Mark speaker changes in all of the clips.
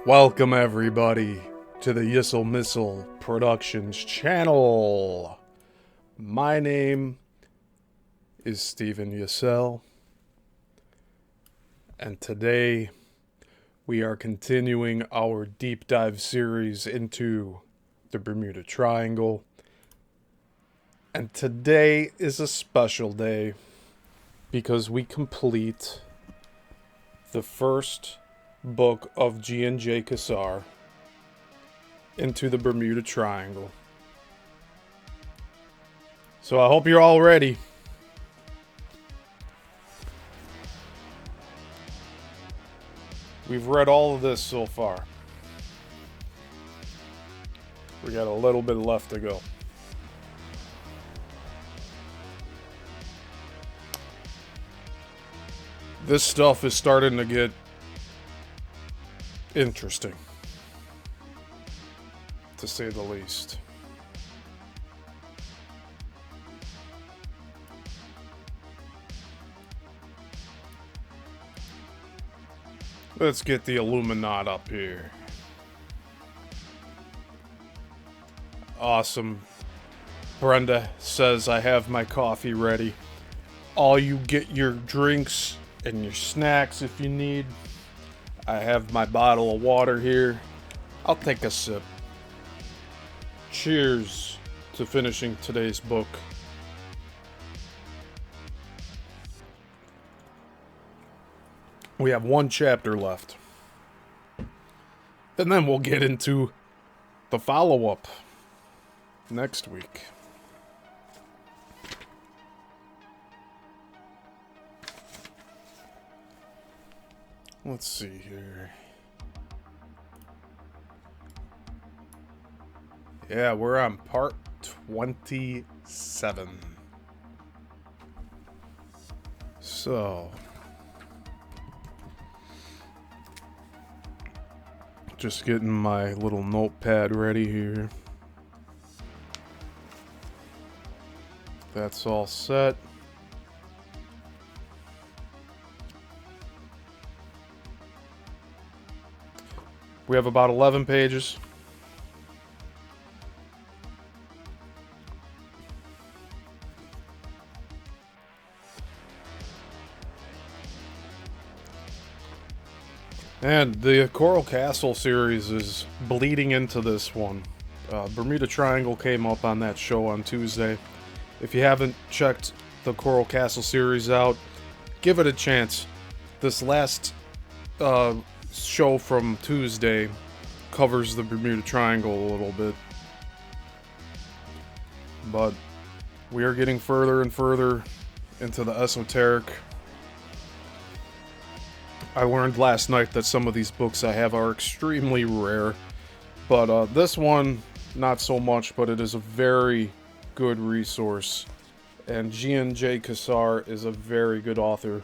Speaker 1: Welcome everybody to the Yissilmissil Productions channel. My name is Stephen Yissel, and today we are continuing our deep dive series into the Bermuda Triangle. And today is a special day because we complete the first book of Gian J. Quasar, Into the Bermuda Triangle. So I hope you're all ready. We've read all of this so far. We got a little bit left to go. This stuff is starting to get interesting, to say the least. Let's get the Illuminati up here. Awesome. Brenda says I have my coffee ready. All you get your drinks and your snacks if you need. I have my bottle of water here. I'll take a sip. Cheers to finishing today's book. We have one chapter left. And then we'll get into the follow-up next week. Let's see here. Yeah, we're on part 27. So, just getting my little notepad ready here. That's all set. We have about 11 pages. And the Coral Castle series is bleeding into this one. Bermuda Triangle came up on that show on Tuesday. If you haven't checked the Coral Castle series out, give it a chance. This last show from Tuesday covers the Bermuda Triangle a little bit, but we are getting further and further into the esoteric. I learned last night that some of these books I have are extremely rare, but this one not so much, but it is a very good resource, and Gian J. Quasar is a very good author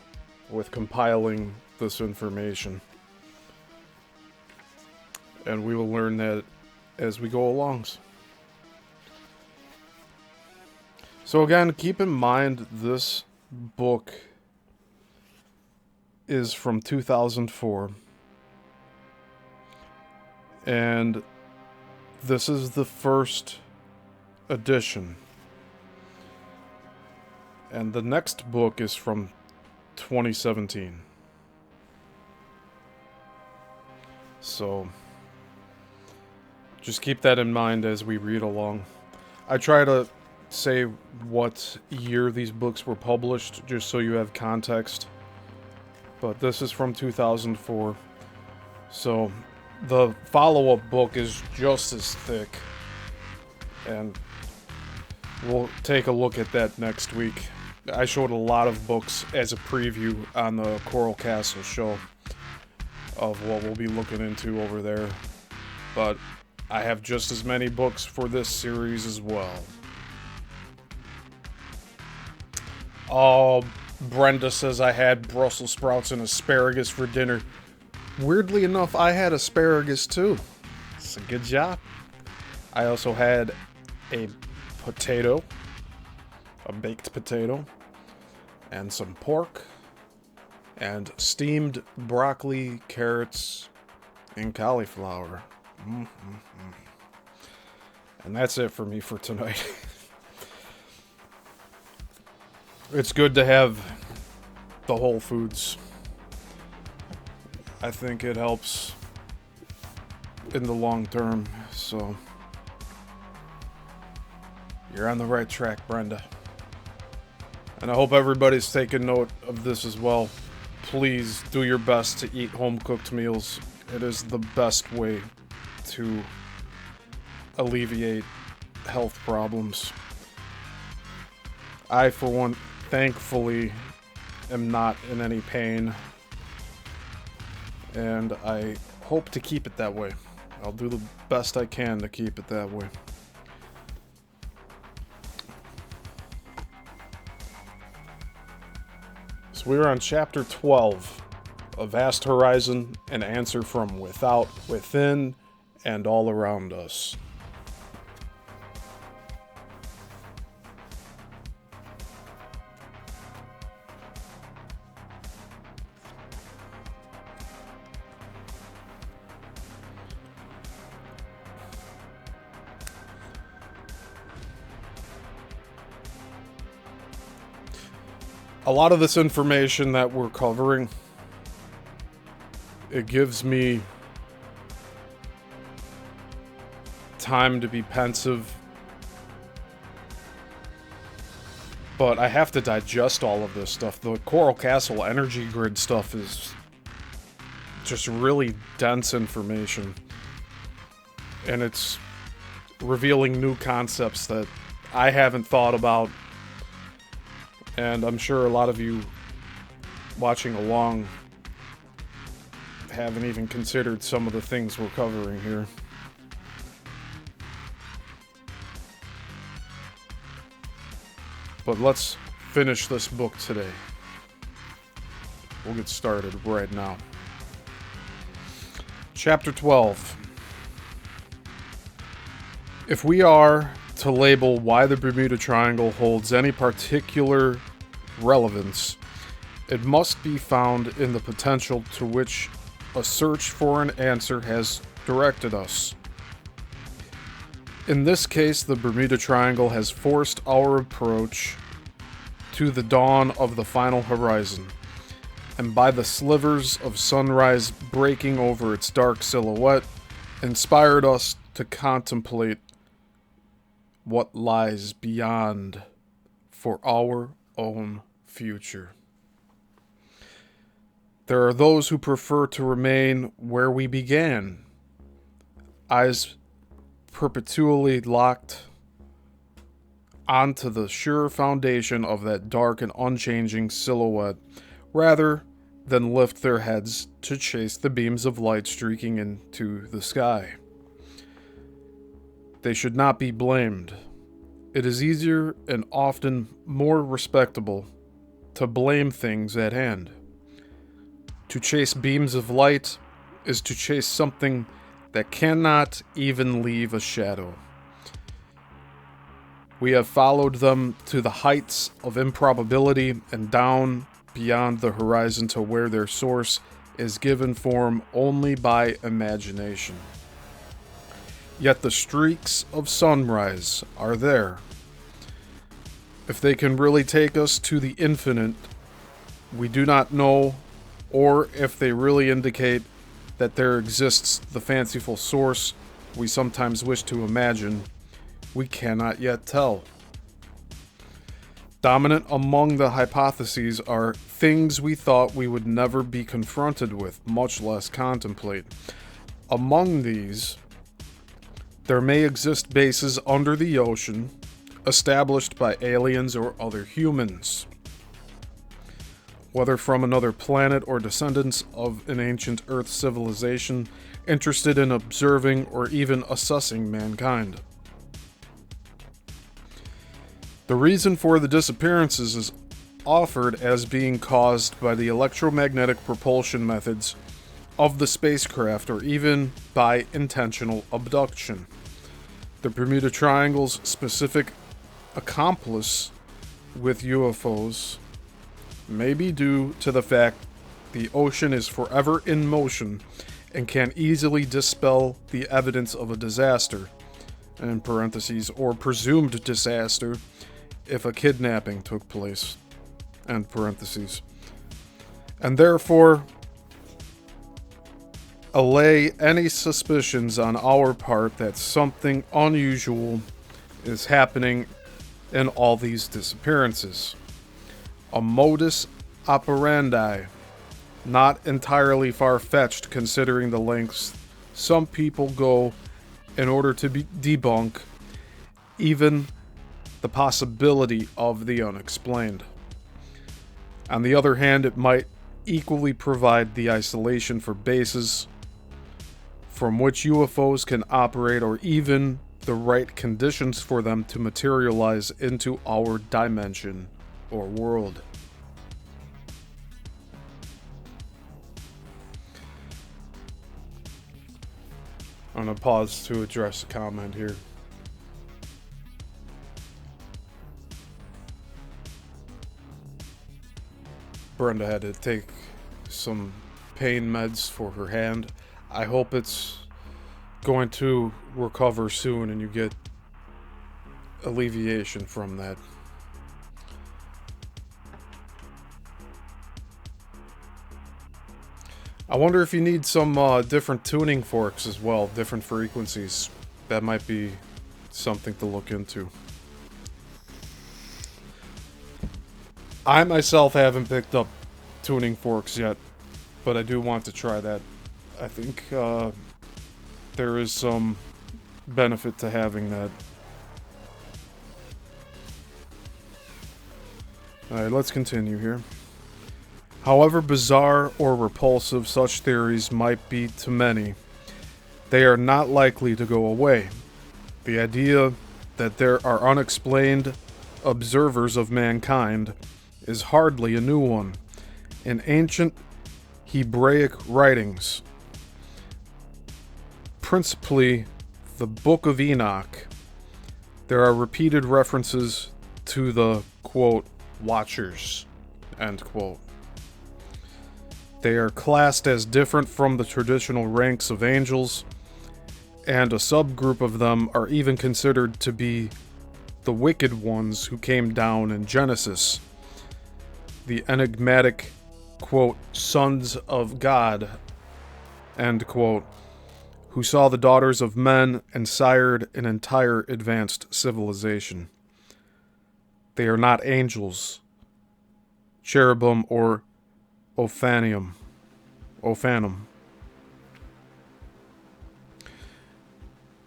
Speaker 1: with compiling this information. And we will learn that as we go along. So again, keep in mind this book is from 2004. And this is the first edition. And the next book is from 2017. So just keep that in mind as we read along. I try to say what year these books were published, just so you have context. But this is from 2004. So the follow-up book is just as thick. And we'll take a look at that next week. I showed a lot of books as a preview on the Coral Castle show of what we'll be looking into over there. But I have just as many books for this series as well. Oh, Brenda says I had Brussels sprouts and asparagus for dinner. Weirdly enough, I had asparagus too. It's a good job. I also had a potato, a baked potato, and some pork, and steamed broccoli, carrots, and cauliflower. And that's it for me for tonight. It's good to have the whole foods. I think it helps in the long term, so you're on the right track, Brenda. And I hope everybody's taking note of this as well. Please do your best to eat home-cooked meals. It is the best way to alleviate health problems. I, for one, thankfully am not in any pain, and I hope to keep it that way. I'll do the best I can to keep it that way. So we're on chapter 12, A Vast Horizon, an answer from without, within, and all around us. A lot of this information that we're covering, it gives me time to be pensive, but I have to digest all of this stuff. The Coral Castle energy grid stuff is just really dense information, and it's revealing new concepts that I haven't thought about. And I'm sure a lot of you watching along haven't even considered some of the things we're covering here. But let's finish this book today. We'll get started right now. Chapter 12. If we are to label why the Bermuda Triangle holds any particular relevance, it must be found in the potential to which a search for an answer has directed us. In this case, the Bermuda Triangle has forced our approach to the dawn of the final horizon, and by the slivers of sunrise breaking over its dark silhouette, inspired us to contemplate what lies beyond for our own future. There are those who prefer to remain where we began, eyes perpetually locked onto the sure foundation of that dark and unchanging silhouette, rather than lift their heads to chase the beams of light streaking into the sky. They should not be blamed. It is easier and often more respectable to blame things at hand. To chase beams of light is to chase something that cannot even leave a shadow. We have followed them to the heights of improbability and down beyond the horizon to where their source is given form only by imagination. Yet the streaks of sunrise are there. If they can really take us to the infinite, we do not know, or if they really indicate that there exists the fanciful source we sometimes wish to imagine, we cannot yet tell. Dominant among the hypotheses are things we thought we would never be confronted with, much less contemplate. Among these, there may exist bases under the ocean, established by aliens or other humans. Whether from another planet or descendants of an ancient Earth civilization interested in observing or even assessing mankind. The reason for the disappearances is offered as being caused by the electromagnetic propulsion methods of the spacecraft or even by intentional abduction. The Bermuda Triangle's specific accomplice with UFOs may be due to the fact the ocean is forever in motion and can easily dispel the evidence of a disaster, in parentheses, or presumed disaster if a kidnapping took place, end parentheses, and therefore allay any suspicions on our part that something unusual is happening in all these disappearances. A modus operandi, not entirely far-fetched considering the lengths some people go in order to debunk even the possibility of the unexplained. On the other hand, it might equally provide the isolation for bases from which UFOs can operate, or even the right conditions for them to materialize into our dimension or world. I'm going to pause to address a comment here. Brenda had to take some pain meds for her hand. I hope it's going to recover soon and you get alleviation from that. I wonder if you need some different tuning forks as well, different frequencies. That might be something to look into. I myself haven't picked up tuning forks yet, but I do want to try that. I think there is some benefit to having that. Alright, let's continue here. However bizarre or repulsive such theories might be to many, they are not likely to go away. The idea that there are unexplained observers of mankind is hardly a new one. In ancient Hebraic writings, principally the Book of Enoch, there are repeated references to the, quote, watchers, end quote. They are classed as different from the traditional ranks of angels, and a subgroup of them are even considered to be the wicked ones who came down in Genesis, the enigmatic, quote, sons of God, end quote, who saw the daughters of men and sired an entire advanced civilization. They are not angels, cherubim, or Ophanum,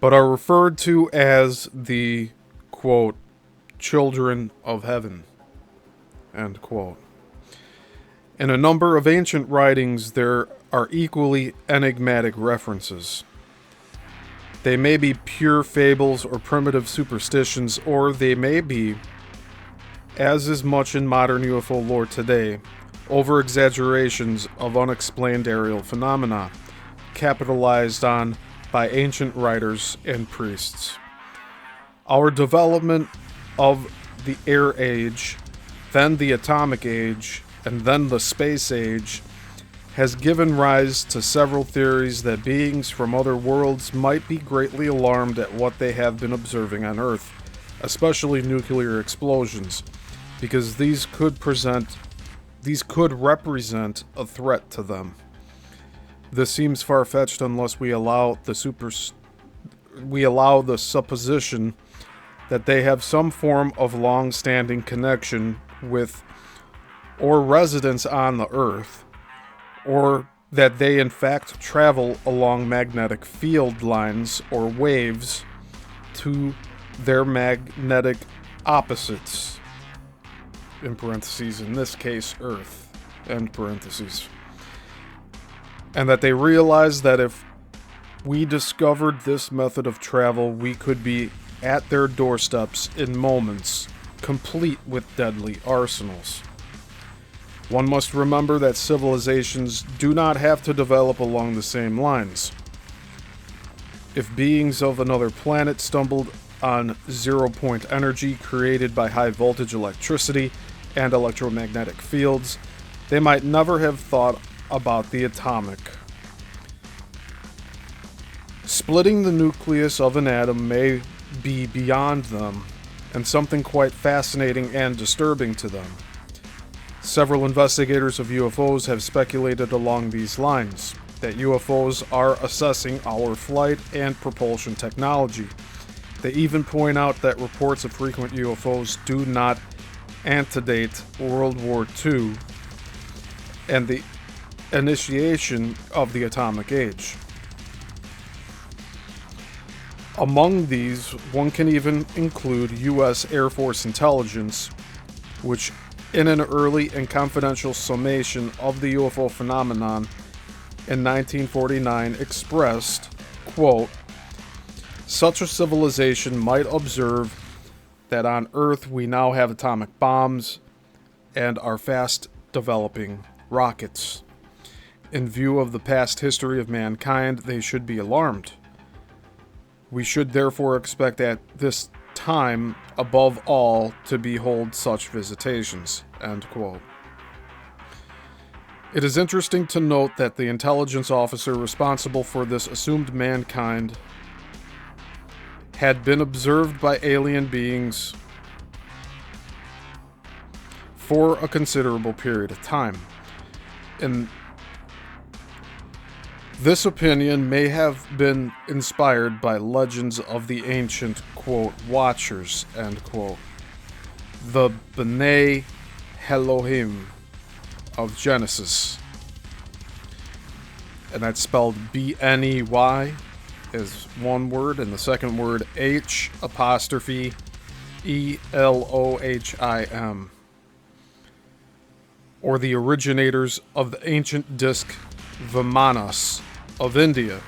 Speaker 1: but are referred to as the, quote, children of heaven, end quote. In a number of ancient writings, there are equally enigmatic references. They may be pure fables or primitive superstitions, or they may be, as is much in modern UFO lore today, over-exaggerations of unexplained aerial phenomena, capitalized on by ancient writers and priests. Our development of the air age, then the atomic age, and then the space age, has given rise to several theories that beings from other worlds might be greatly alarmed at what they have been observing on Earth, especially nuclear explosions, because these could represent a threat to them. This seems far-fetched unless we allow the supposition that they have some form of long-standing connection with or residence on the Earth, or that they in fact travel along magnetic field lines or waves to their magnetic opposites, in parentheses, in this case, Earth, end parentheses. And that they realize that if we discovered this method of travel, we could be at their doorsteps in moments, complete with deadly arsenals. One must remember that civilizations do not have to develop along the same lines. If beings of another planet stumbled on zero-point energy created by high-voltage electricity and electromagnetic fields, they might never have thought about the atomic. Splitting the nucleus of an atom may be beyond them, and something quite fascinating and disturbing to them. Several investigators of UFOs have speculated along these lines, that UFOs are assessing our flight and propulsion technology. They even point out that reports of frequent UFOs do not antedate World War II and the initiation of the atomic age. Among these, one can even include U.S. Air Force intelligence, which, in an early and confidential summation of the UFO phenomenon in 1949, expressed, quote, "Such a civilization might observe that on Earth we now have atomic bombs and are fast developing rockets. In view of the past history of mankind, they should be alarmed. We should therefore expect at this time, above all, to behold such visitations." End quote. It is interesting to note that the intelligence officer responsible for this assumed mankind had been observed by alien beings for a considerable period of time. And this opinion may have been inspired by legends of the ancient, quote, watchers, end quote, the B'nai Elohim of Genesis. And that's spelled B-N-E-Y is one word, and the second word H'-E-L-O-H-I-M. Or the originators of the ancient disc Vimanas of India.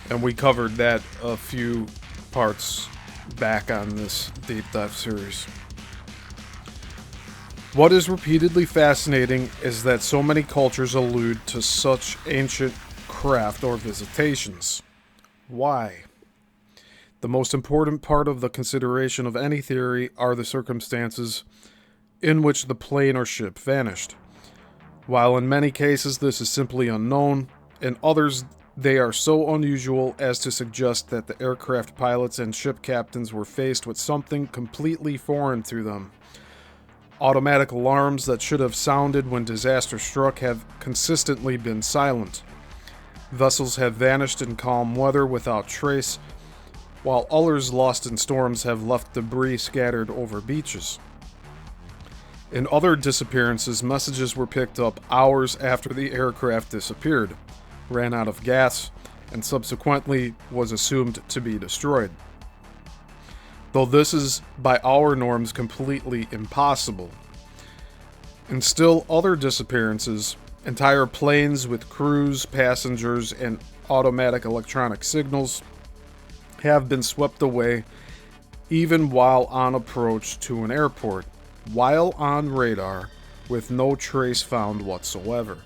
Speaker 1: And we covered that a few parts back on this deep dive series. What is repeatedly fascinating is that so many cultures allude to such ancient craft or visitations. Why? The most important part of the consideration of any theory are the circumstances in which the plane or ship vanished. While in many cases this is simply unknown, in others they are so unusual as to suggest that the aircraft pilots and ship captains were faced with something completely foreign to them. Automatic alarms that should have sounded when disaster struck have consistently been silent. Vessels have vanished in calm weather without trace, while others lost in storms have left debris scattered over beaches. In other disappearances, messages were picked up hours after the aircraft disappeared, ran out of gas, and subsequently was assumed to be destroyed. Though this is, by our norms, completely impossible. In still other disappearances, entire planes with crews, passengers, and automatic electronic signals have been swept away even while on approach to an airport, while on radar, with no trace found whatsoever.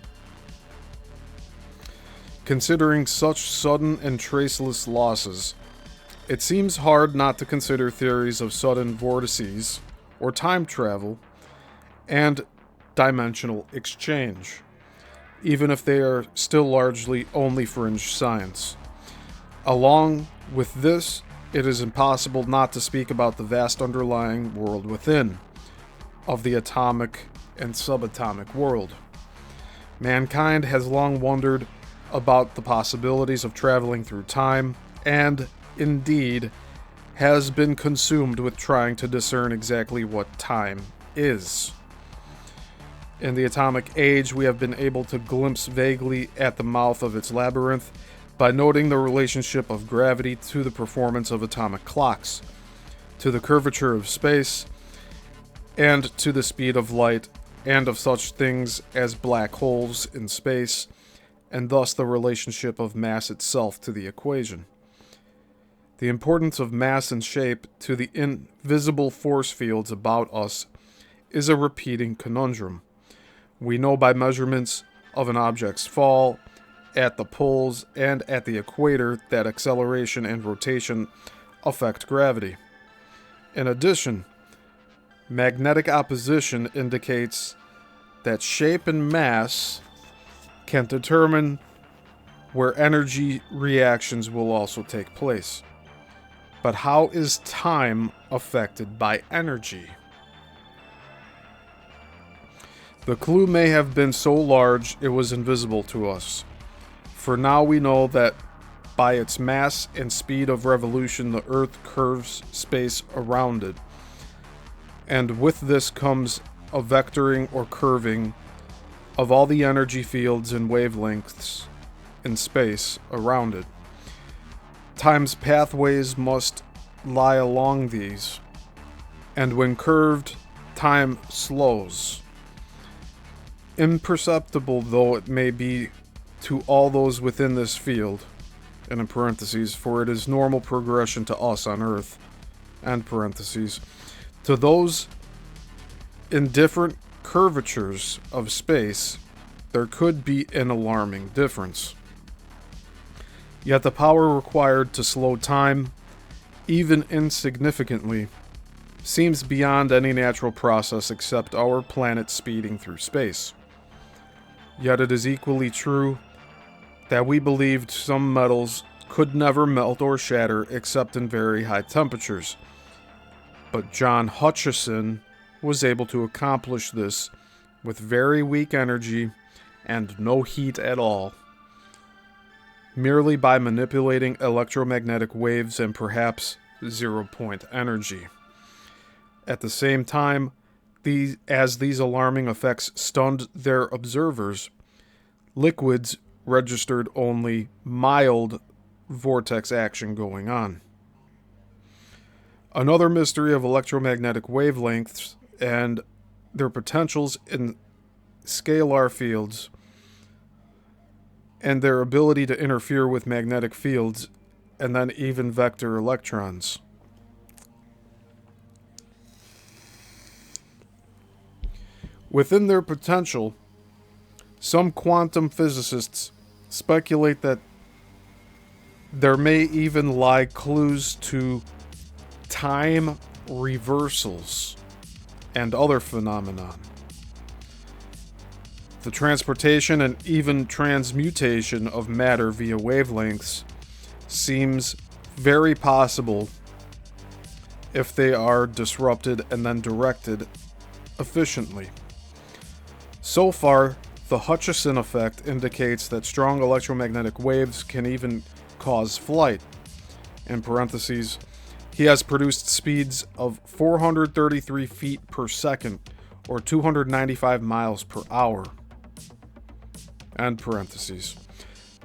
Speaker 1: Considering such sudden and traceless losses, it seems hard not to consider theories of sudden vortices, or time travel, and dimensional exchange, even if they are still largely only fringe science. Along with this, it is impossible not to speak about the vast underlying world within, of the atomic and subatomic world. Mankind has long wondered about the possibilities of traveling through time, and, indeed, has been consumed with trying to discern exactly what time is. In the atomic age, we have been able to glimpse vaguely at the mouth of its labyrinth by noting the relationship of gravity to the performance of atomic clocks, to the curvature of space, and to the speed of light, and of such things as black holes in space, and thus the relationship of mass itself to the equation. The importance of mass and shape to the invisible force fields about us is a repeating conundrum. We know by measurements of an object's fall at the poles and at the equator that acceleration and rotation affect gravity. In addition, magnetic opposition indicates that shape and mass can determine where energy reactions will also take place. But how is time affected by energy? The clue may have been so large it was invisible to us. For now we know that by its mass and speed of revolution, the Earth curves space around it. And with this comes a vectoring or curving of all the energy fields and wavelengths in space around it. Time's pathways must lie along these, and when curved, time slows. Imperceptible though it may be to all those within this field, and in parentheses, for it is normal progression to us on Earth, end parentheses, to those in different curvatures of space, there could be an alarming difference. Yet the power required to slow time, even insignificantly, seems beyond any natural process except our planet speeding through space. Yet it is equally true that we believed some metals could never melt or shatter except in very high temperatures. But John Hutchison was able to accomplish this with very weak energy and no heat at all, merely by manipulating electromagnetic waves and perhaps zero-point energy. At the same time, as these alarming effects stunned their observers, liquids registered only mild vortex action going on. Another mystery of electromagnetic wavelengths and their potentials in scalar fields and their ability to interfere with magnetic fields and then even vector electrons. Within their potential, some quantum physicists speculate that there may even lie clues to time reversals and other phenomena. The transportation and even transmutation of matter via wavelengths seems very possible if they are disrupted and then directed efficiently. So far, the Hutchison effect indicates that strong electromagnetic waves can even cause flight. In parentheses, he has produced speeds of 433 feet per second, or 295 miles per hour. End parentheses.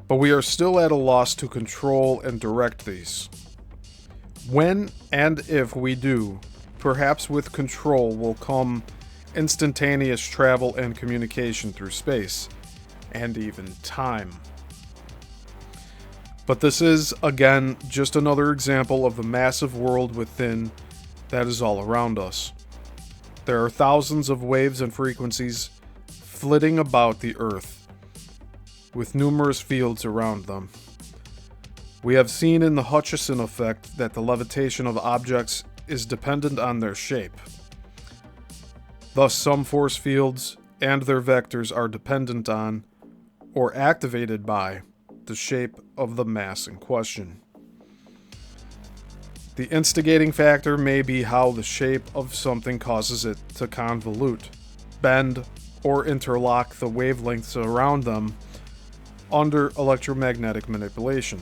Speaker 1: But we are still at a loss to control and direct these. When and if we do, perhaps with control will come instantaneous travel and communication through space, and even time. But this is, again, just another example of the massive world within that is all around us. There are thousands of waves and frequencies flitting about the Earth, with numerous fields around them. We have seen in the Hutchison effect that the levitation of objects is dependent on their shape. Thus, some force fields and their vectors are dependent on, or activated by, the shape of the mass in question. The instigating factor may be how the shape of something causes it to convolute, bend, or interlock the wavelengths around them under electromagnetic manipulation.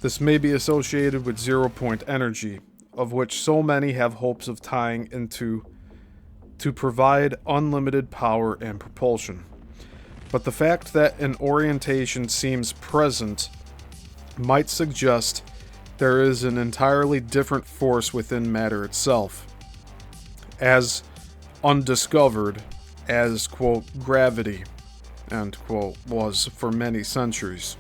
Speaker 1: This may be associated with zero-point energy, of which so many have hopes of tying into to provide unlimited power and propulsion. But the fact that an orientation seems present might suggest there is an entirely different force within matter itself, as undiscovered as, quote, gravity, end quote, was for many centuries.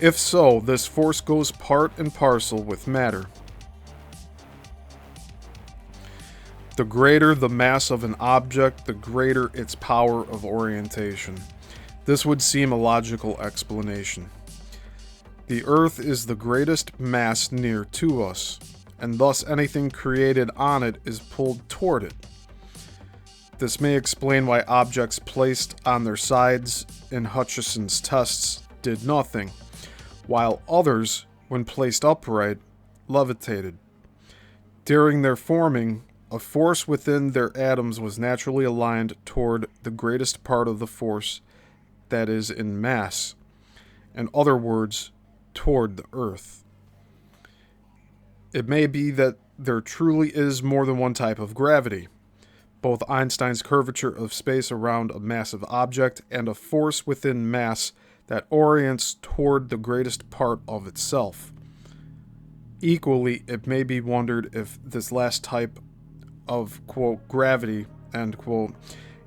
Speaker 1: If so, this force goes part and parcel with matter. The greater the mass of an object, the greater its power of orientation. This would seem a logical explanation. The Earth is the greatest mass near to us, and thus anything created on it is pulled toward it. This may explain why objects placed on their sides in Hutchison's tests did nothing, while others, when placed upright, levitated. During their forming, a force within their atoms was naturally aligned toward the greatest part of the force that is in mass. In other words, toward the Earth. It may be that there truly is more than one type of gravity, both Einstein's curvature of space around a massive object and a force within mass that orients toward the greatest part of itself. Equally, it may be wondered if this last type of, quote, gravity, end quote,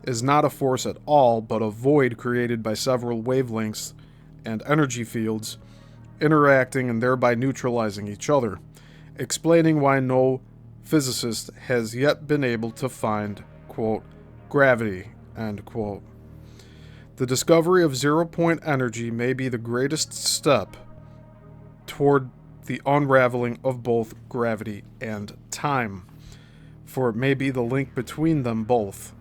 Speaker 1: is not a force at all, but a void created by several wavelengths and energy fields interacting and thereby neutralizing each other, explaining why no physicist has yet been able to find, quote, gravity, end quote. The discovery of zero-point energy may be the greatest step toward the unraveling of both gravity and time, for it may be the link between them both.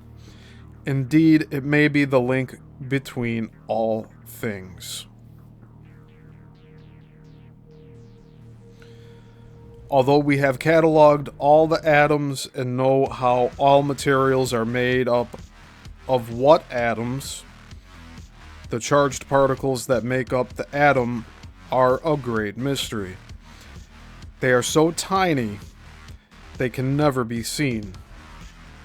Speaker 1: Indeed, it may be the link between all things. Although we have cataloged all the atoms and know how all materials are made up of what atoms, the charged particles that make up the atom are a great mystery. They are so tiny, they can never be seen.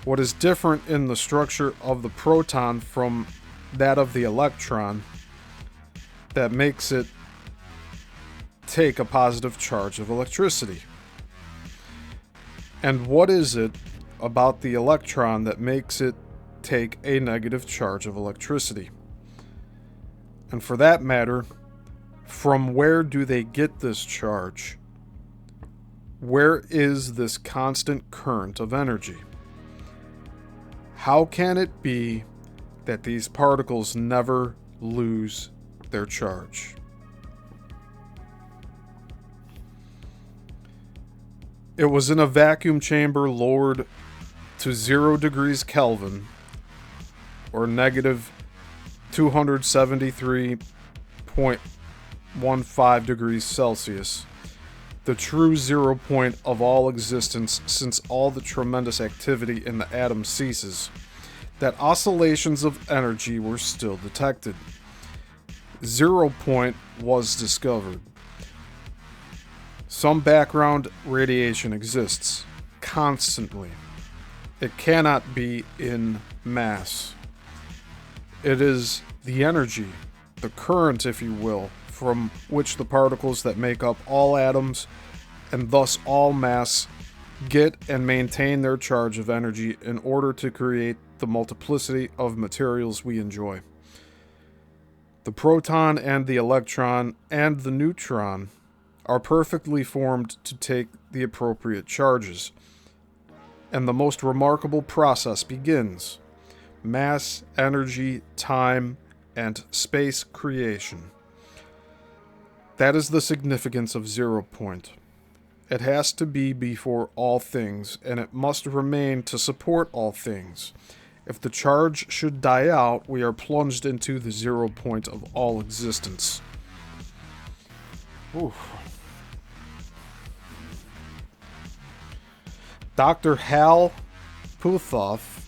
Speaker 1: What is different in the structure of the proton from that of the electron that makes it take a positive charge of electricity? And what is it about the electron that makes it take a negative charge of electricity? And for that matter, from where do they get this charge? Where is this constant current of energy? How can it be that these particles never lose their charge? It was in a vacuum chamber lowered to 0 degrees Kelvin, or negative 273.15 degrees Celsius, the true 0 point of all existence since all the tremendous activity in the atom ceases, that oscillations of energy were still detected. 0 point was discovered. Some background radiation exists, constantly. It cannot be in mass. It is the energy, the current, if you will, from which the particles that make up all atoms, and thus all mass, get and maintain their charge of energy in order to create the multiplicity of materials we enjoy. The proton and the electron and the neutron are perfectly formed to take the appropriate charges. And the most remarkable process begins: mass, energy, time, and space creation. That is the significance of 0 point. It has to be before all things, and it must remain to support all things. If the charge should die out, we are plunged into the 0 point of all existence. Oof. Dr. Hal Puthoff,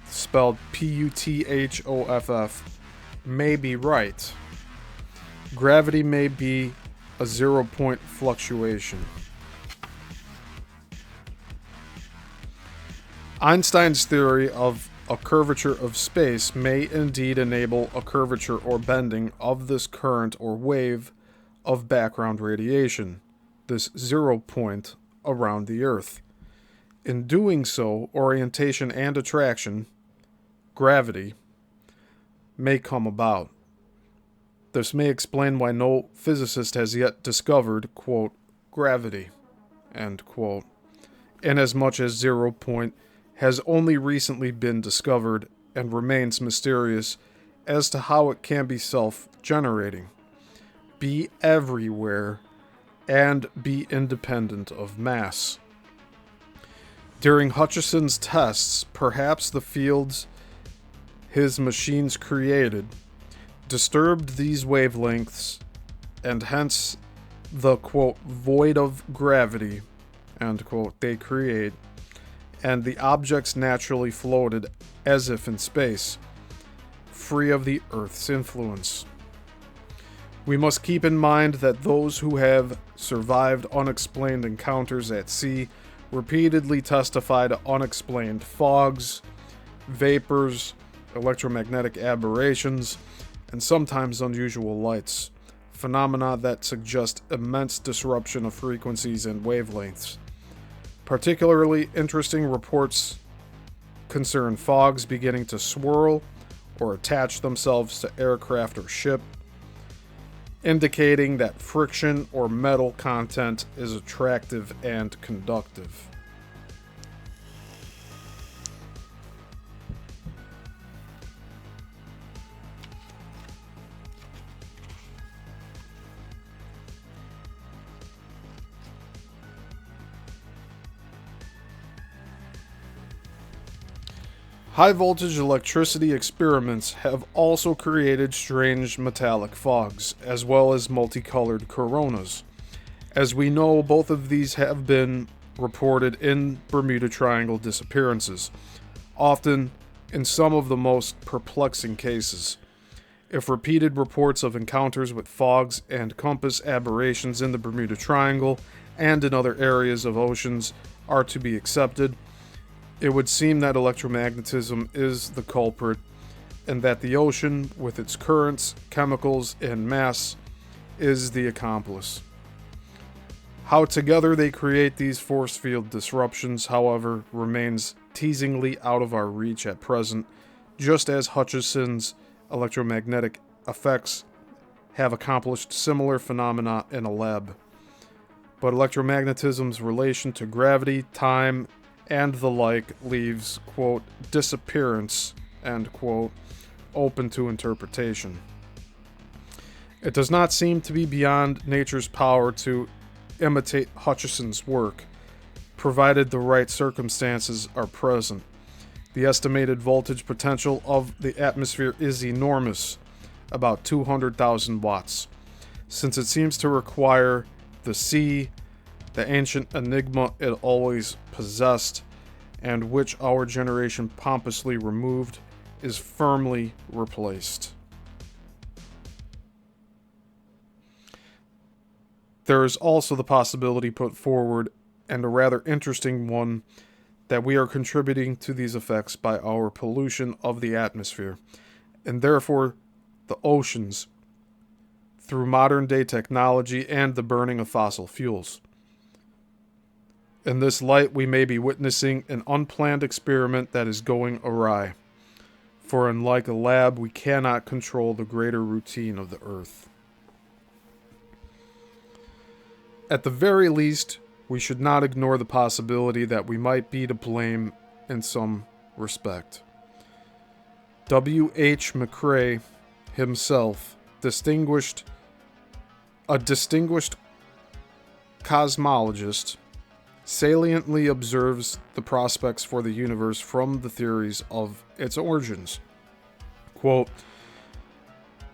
Speaker 1: spelled Puthoff, may be right. Gravity may be a 0 point fluctuation. Einstein's theory of a curvature of space may indeed enable a curvature or bending of this current or wave of background radiation, this 0 point around the Earth. In doing so, orientation and attraction, gravity, may come about. This may explain why no physicist has yet discovered, quote, gravity, end quote, inasmuch as 0 point has only recently been discovered and remains mysterious as to how it can be self-generating, be everywhere, and be independent of mass. During Hutchison's tests, perhaps the fields his machines created disturbed these wavelengths, and hence the, quote, void of gravity, end quote, they create, and the objects naturally floated as if in space, free of the Earth's influence. We must keep in mind that those who have survived unexplained encounters at sea repeatedly testify to unexplained fogs, vapors, electromagnetic aberrations, and sometimes unusual lights, phenomena that suggest immense disruption of frequencies and wavelengths. Particularly interesting reports concern fogs beginning to swirl or attach themselves to aircraft or ship, indicating that friction or metal content is attractive and conductive. High-voltage electricity experiments have also created strange metallic fogs, as well as multicolored coronas. As we know, both of these have been reported in Bermuda Triangle disappearances, often in some of the most perplexing cases. If repeated reports of encounters with fogs and compass aberrations in the Bermuda Triangle and in other areas of oceans are to be accepted, it would seem that electromagnetism is the culprit, and that the ocean, with its currents, chemicals, and mass, is the accomplice. How together they create these force field disruptions, however, remains teasingly out of our reach at present, just as Hutchison's electromagnetic effects have accomplished similar phenomena in a lab. But electromagnetism's relation to gravity, time, and the like leaves, quote, disappearance, end quote, open to interpretation. It does not seem to be beyond nature's power to imitate Hutchison's work, provided the right circumstances are present. The estimated voltage potential of the atmosphere is enormous, about 200,000 watts, since it seems to require the sea, the ancient enigma it always possessed, and which our generation pompously removed, is firmly replaced. There is also the possibility put forward, and a rather interesting one, that we are contributing to these effects by our pollution of the atmosphere, and therefore the oceans, through modern-day technology and the burning of fossil fuels. In this light, we may be witnessing an unplanned experiment that is going awry, for unlike a lab, we cannot control the greater routine of the Earth. At the very least, we should not ignore the possibility that we might be to blame in some respect. W.H. McCrae himself, a distinguished cosmologist, saliently observes the prospects for the universe from the theories of its origins. Quote,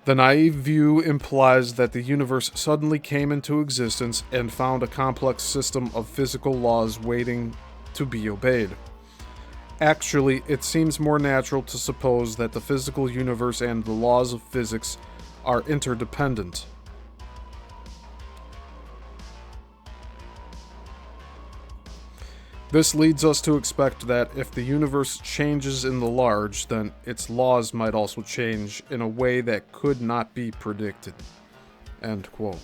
Speaker 1: the naive view implies that the universe suddenly came into existence and found a complex system of physical laws waiting to be obeyed. Actually, it seems more natural to suppose that the physical universe and the laws of physics are interdependent. This leads us to expect that if the universe changes in the large, then its laws might also change in a way that could not be predicted. End quote.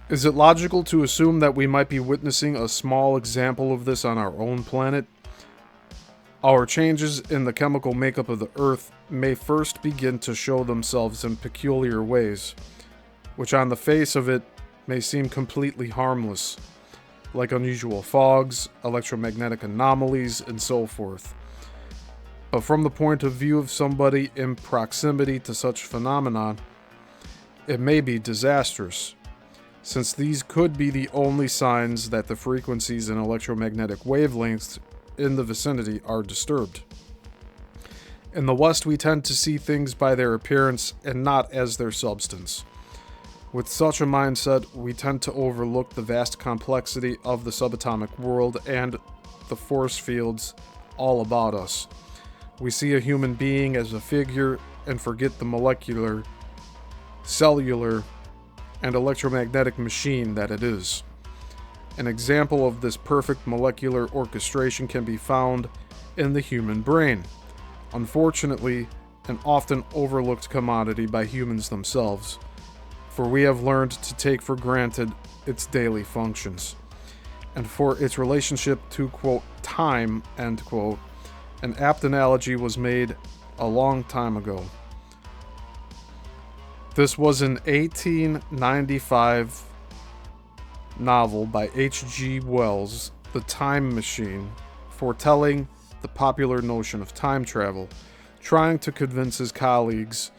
Speaker 1: Is it logical to assume that we might be witnessing a small example of this on our own planet? Our changes in the chemical makeup of the Earth may first begin to show themselves in peculiar ways, which on the face of it may seem completely harmless, like unusual fogs, electromagnetic anomalies, and so forth. But from the point of view of somebody in proximity to such phenomena, it may be disastrous, since these could be the only signs that the frequencies and electromagnetic wavelengths in the vicinity are disturbed. In the West, we tend to see things by their appearance and not as their substance. With such a mindset, we tend to overlook the vast complexity of the subatomic world and the force fields all about us. We see a human being as a figure and forget the molecular, cellular, and electromagnetic machine that it is. An example of this perfect molecular orchestration can be found in the human brain. Unfortunately, an often overlooked commodity by humans themselves, for we have learned to take for granted its daily functions. And for its relationship to, quote, time, end quote, an apt analogy was made a long time ago. This was an 1895 novel by H.G. Wells, The Time Machine, foretelling the popular notion of time travel. Trying to convince his colleagues,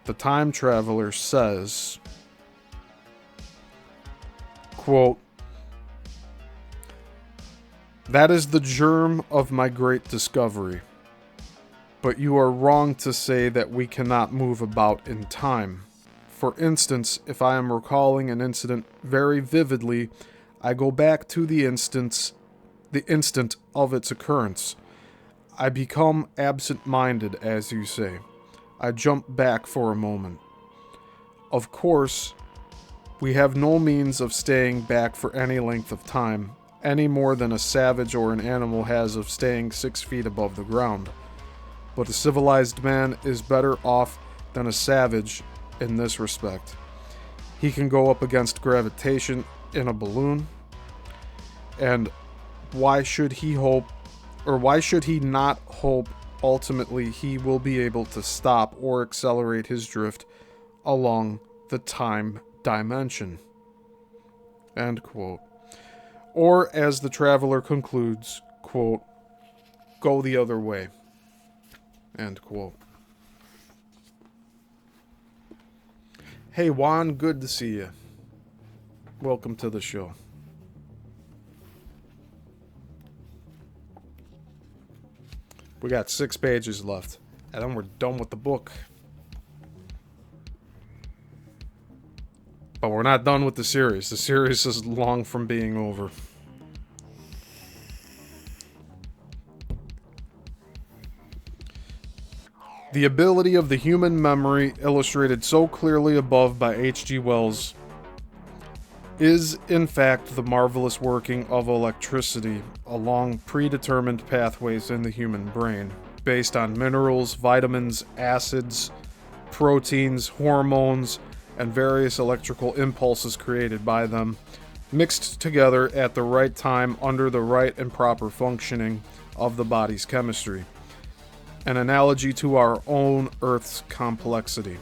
Speaker 1: the time traveler says, quote, "That is the germ of my great discovery. But you are wrong to say that we cannot move about in time. For instance, if I am recalling an incident very vividly, I go back to the instant of its occurrence. I become absent-minded, as you say. I jump back for a moment. Of course, we have no means of staying back for any length of time, any more than a savage or an animal has of staying 6 feet above the ground. But a civilized man is better off than a savage in this respect. He can go up against gravitation in a balloon, and why should he not hope ultimately he will be able to stop or accelerate his drift along the time dimension?" End quote. Or, as the traveler concludes, quote, "Go the other way." End quote. Hey Juan, good to see you. Welcome to the show. We got 6 pages left, and then we're done with the book. But we're not done with the series. The series is long from being over. The ability of the human memory, illustrated so clearly above by H.G. Wells, is in fact the marvelous working of electricity along predetermined pathways in the human brain, based on minerals, vitamins, acids, proteins, hormones, and various electrical impulses created by them, mixed together at the right time under the right and proper functioning of the body's chemistry. An analogy to our own Earth's complexity.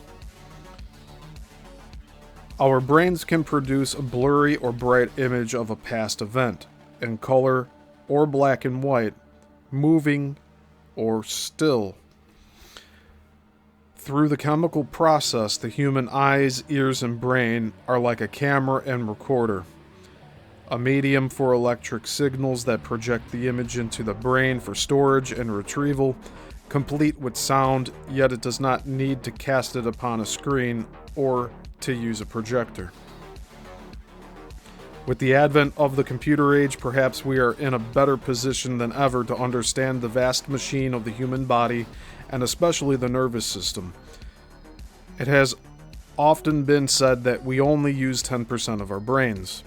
Speaker 1: Our brains can produce a blurry or bright image of a past event, in color or black and white, moving or still. Through the chemical process, the human eyes, ears, and brain are like a camera and recorder, a medium for electric signals that project the image into the brain for storage and retrieval, complete with sound, yet it does not need to cast it upon a screen or to use a projector. With the advent of the computer age, perhaps we are in a better position than ever to understand the vast machine of the human body, and especially the nervous system. It has often been said that we only use 10% of our brains.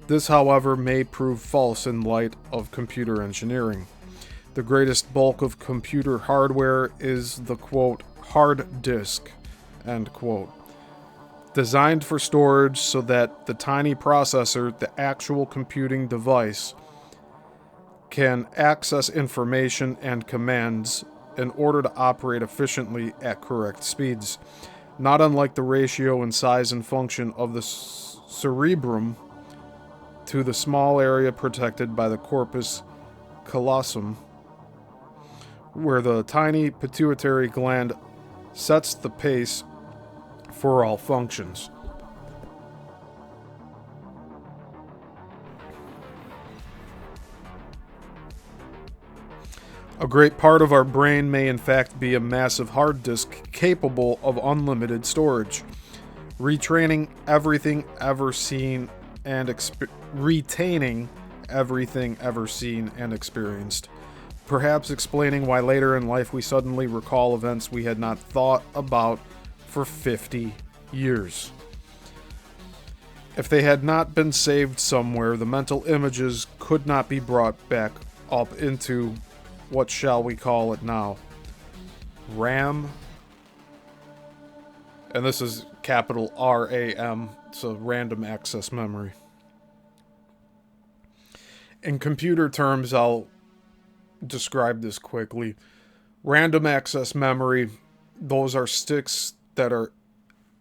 Speaker 1: This, however, may prove false in light of computer engineering. The greatest bulk of computer hardware is the, quote, hard disk, end quote, designed for storage so that the tiny processor, the actual computing device, can access information and commands in order to operate efficiently at correct speeds, not unlike the ratio in size and function of the cerebrum to the small area protected by the corpus callosum, where the tiny pituitary gland sets the pace for all functions. A great part of our brain may in fact be a massive hard disk capable of unlimited storage, retraining everything ever seen and retaining everything ever seen and experienced. Perhaps explaining why later in life we suddenly recall events we had not thought about for 50 years. If they had not been saved somewhere, the mental images could not be brought back up into, what shall we call it now? RAM? And this is capital RAM, so random access memory. In computer terms, I'll describe this quickly. Random access memory, those are sticks that are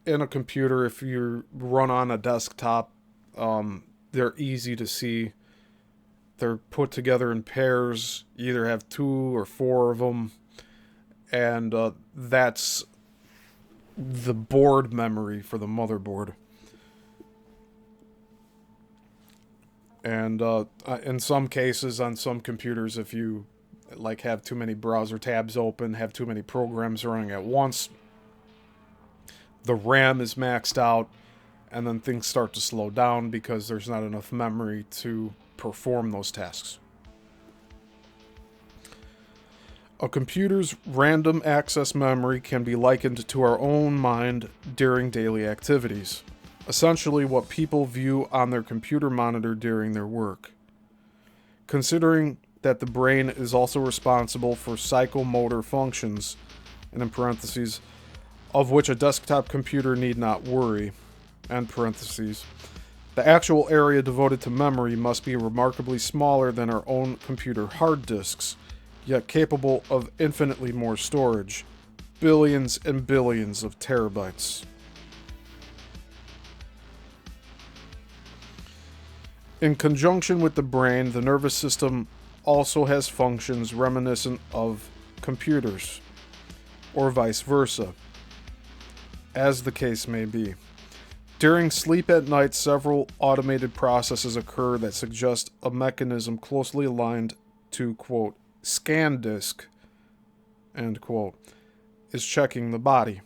Speaker 1: in a computer. If you run on a desktop, they're easy to see. They're put together in pairs. You either have 2 or 4 of them, and that's the board memory for the motherboard. And in some cases, on some computers, if you like have too many browser tabs open, have too many programs running at once, the RAM is maxed out, and then things start to slow down because there's not enough memory to perform those tasks. A computer's random access memory can be likened to our own mind during daily activities, essentially what people view on their computer monitor during their work. Considering that the brain is also responsible for psychomotor functions, and in parentheses, of which a desktop computer need not worry, end parentheses, the actual area devoted to memory must be remarkably smaller than our own computer hard disks, yet capable of infinitely more storage, billions and billions of terabytes. In conjunction with the brain, the nervous system also has functions reminiscent of computers, or vice versa, as the case may be. During sleep at night, several automated processes occur that suggest a mechanism closely aligned to, quote, scan disk, end quote, is checking the body.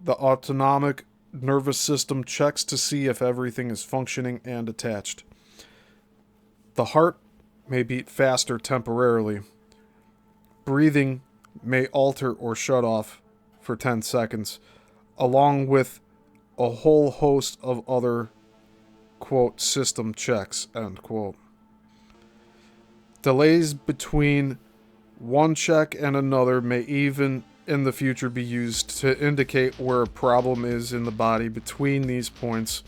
Speaker 1: The autonomic nervous system checks to see if everything is functioning and attached. The heart may beat faster temporarily. Breathing may alter or shut off for 10 seconds, along with a whole host of other, quote, system checks, end quote. Delays between one check and another may even in the future be used to indicate where a problem is in the body between these points,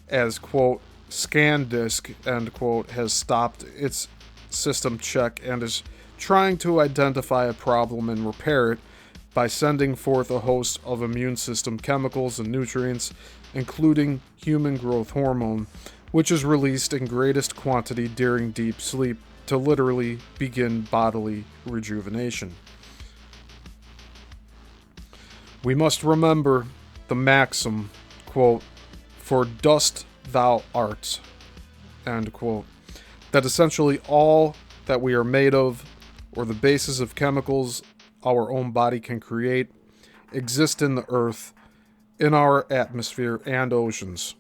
Speaker 1: as, quote, scan disk, end quote, has stopped its system check and is trying to identify a problem and repair it by sending forth a host of immune system chemicals and nutrients, including human growth hormone, which is released in greatest quantity during deep sleep to literally begin bodily rejuvenation. We must remember the maxim, quote, for dust thou art, end quote, that essentially all that we are made of, or the basis of chemicals our own body can create, exist in the earth, in our atmosphere and oceans.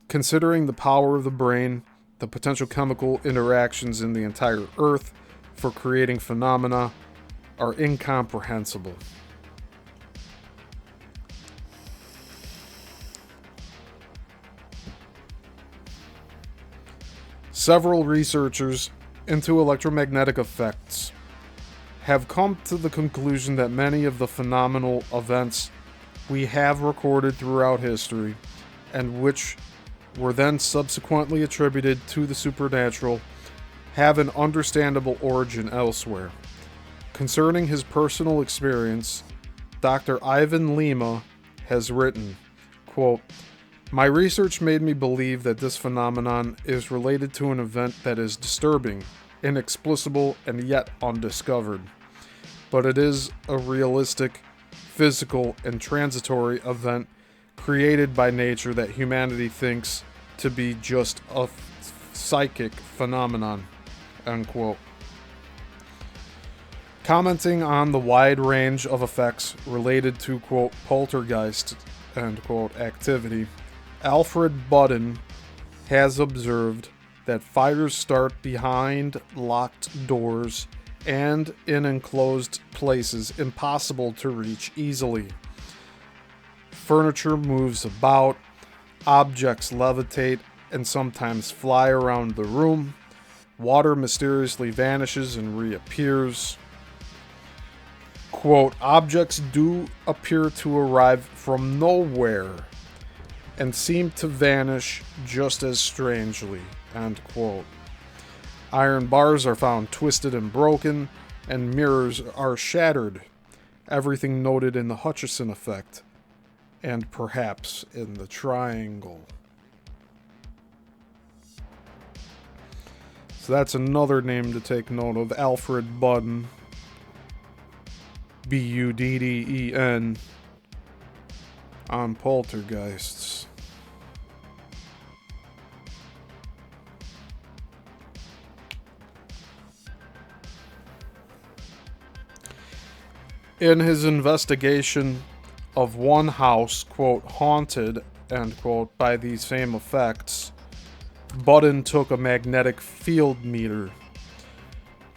Speaker 1: Considering the power of the brain, the potential chemical interactions in the entire earth for creating phenomena are incomprehensible. Several researchers into electromagnetic effects have come to the conclusion that many of the phenomenal events we have recorded throughout history, and which were then subsequently attributed to the supernatural, have an understandable origin elsewhere. Concerning his personal experience, Dr. Ivan Lima has written, quote, my research made me believe that this phenomenon is related to an event that is disturbing, inexplicable, and yet undiscovered. But it is a realistic, physical, and transitory event created by nature that humanity thinks to be just a psychic phenomenon, end quote. Commenting on the wide range of effects related to, quote, poltergeist, end quote, activity, Alfred Budden has observed that fires start behind locked doors and in enclosed places impossible to reach easily. Furniture moves about, objects levitate and sometimes fly around the room, water mysteriously vanishes and reappears. Quote, objects do appear to arrive from nowhere and seem to vanish just as strangely, end quote. Iron bars are found twisted and broken, and mirrors are shattered. Everything noted in the Hutchison effect, and perhaps in the triangle. So that's another name to take note of, Alfred Budden. Budden, on poltergeists. In his investigation of one house, quote, haunted, end quote, by these same effects, Budden took a magnetic field meter.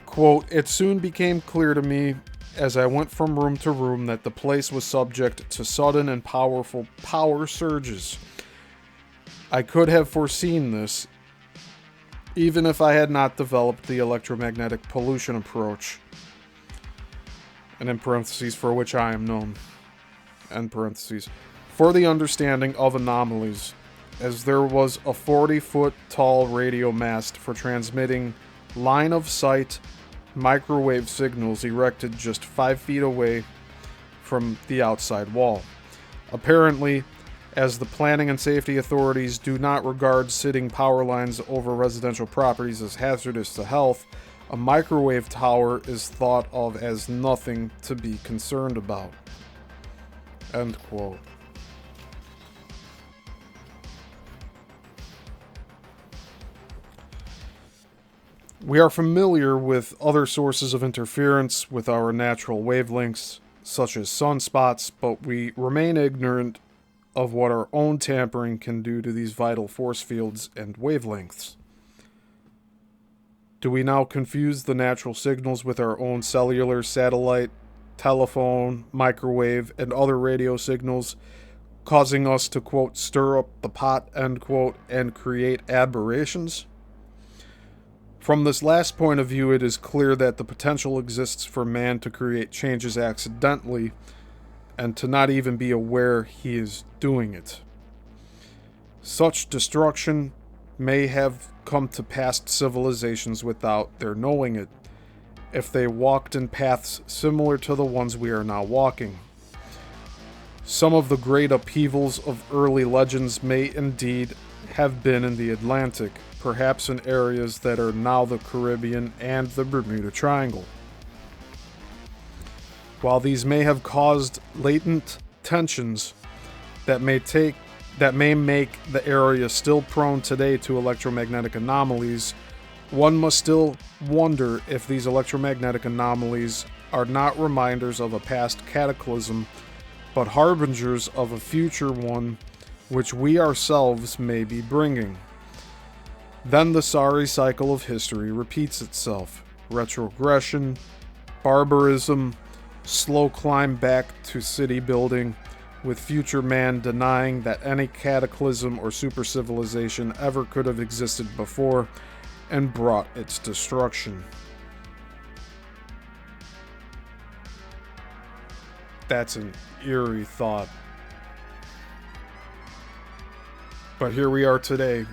Speaker 1: Quote, it soon became clear to me as I went from room to room that the place was subject to sudden and powerful power surges. I could have foreseen this, even if I had not developed the electromagnetic pollution approach, and in parentheses, for which I am known, end parentheses, for the understanding of anomalies, as there was a 40-foot tall radio mast for transmitting line-of-sight microwave signals erected just 5 feet away from the outside wall. Apparently, as the planning and safety authorities do not regard sitting power lines over residential properties as hazardous to health, a microwave tower is thought of as nothing to be concerned about. End quote. We are familiar with other sources of interference with our natural wavelengths, such as sunspots, but we remain ignorant of what our own tampering can do to these vital force fields and wavelengths. Do we now confuse the natural signals with our own cellular, satellite, telephone, microwave, and other radio signals, causing us to, quote, stir up the pot, end quote, and create aberrations? From this last point of view, it is clear that the potential exists for man to create changes accidentally and to not even be aware he is doing it. Such destruction may have come to past civilizations without their knowing it, if they walked in paths similar to the ones we are now walking. Some of the great upheavals of early legends may indeed have been in the Atlantic, perhaps in areas that are now the Caribbean and the Bermuda Triangle. While these may have caused latent tensions that may make the area still prone today to electromagnetic anomalies, one must still wonder if these electromagnetic anomalies are not reminders of a past cataclysm, but harbingers of a future one which we ourselves may be bringing. Then the sorry cycle of history repeats itself. Retrogression, barbarism, slow climb back to city building, with future man denying that any cataclysm or super civilization ever could have existed before and brought its destruction. That's an eerie thought. But here we are today.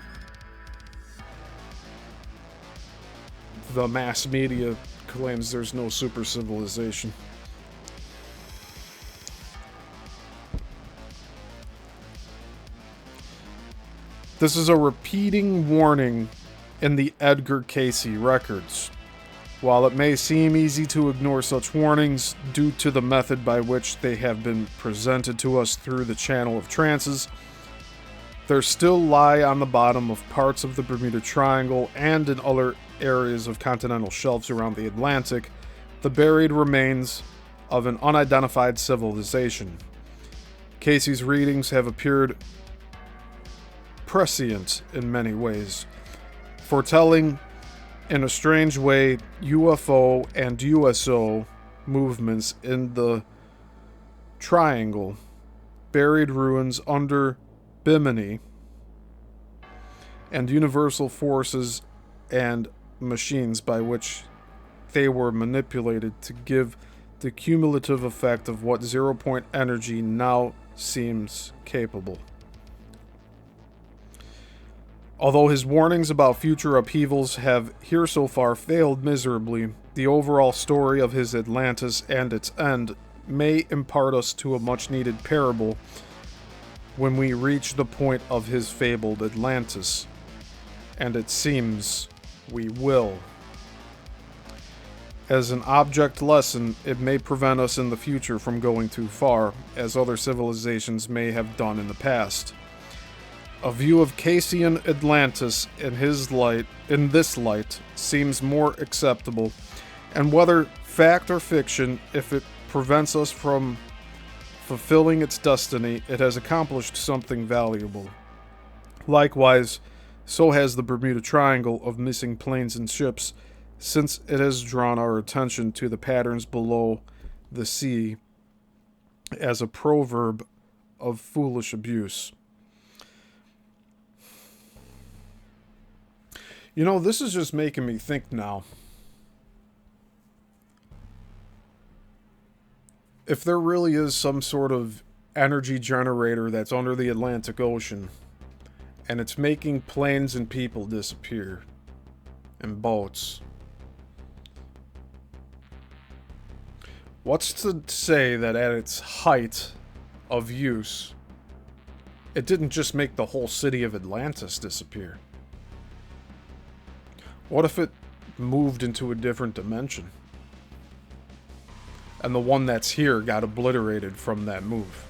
Speaker 1: The mass media claims there's no super civilization. This is a repeating warning in the Edgar Cayce records. While it may seem easy to ignore such warnings due to the method by which they have been presented to us through the channel of trances, There still lie on the bottom of parts of the Bermuda Triangle and in other areas of continental shelves around the Atlantic the buried remains of an unidentified civilization. Casey's readings have appeared prescient in many ways, foretelling in a strange way UFO and USO movements in the Triangle, buried ruins under Bimini, and universal forces and machines by which they were manipulated to give the cumulative effect of what zero-point energy now seems capable. Although his warnings about future upheavals have here so far failed miserably, the overall story of his Atlantis and its end may impart us to a much-needed parable when we reach the point of his fabled Atlantis. And it seems we will. As an object lesson, it may prevent us in the future from going too far, as other civilizations may have done in the past. A view of Cassian Atlantis in this light seems more acceptable, and whether fact or fiction, if it prevents us from fulfilling its destiny, it has accomplished something valuable. Likewise, so has the Bermuda Triangle of missing planes and ships, since it has drawn our attention to the patterns below the sea as a proverb of foolish abuse. You know, this is just making me think now. If there really is some sort of energy generator that's under the Atlantic Ocean, and it's making planes and people disappear, and boats, what's to say that at its height of use, it didn't just make the whole city of Atlantis disappear? What if it moved into a different dimension? And the one that's here got obliterated from that move.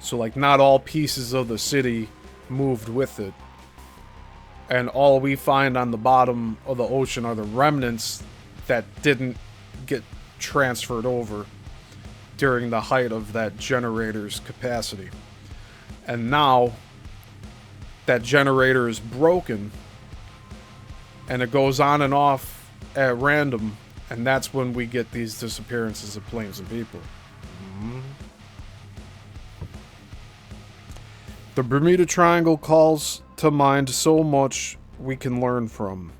Speaker 1: So, like, not all pieces of the city moved with it. And all we find on the bottom of the ocean are the remnants that didn't get transferred over during the height of that generator's capacity. And now that generator is broken, and it goes on and off at random, and that's when we get these disappearances of planes and people. The Bermuda Triangle calls to mind so much we can learn from.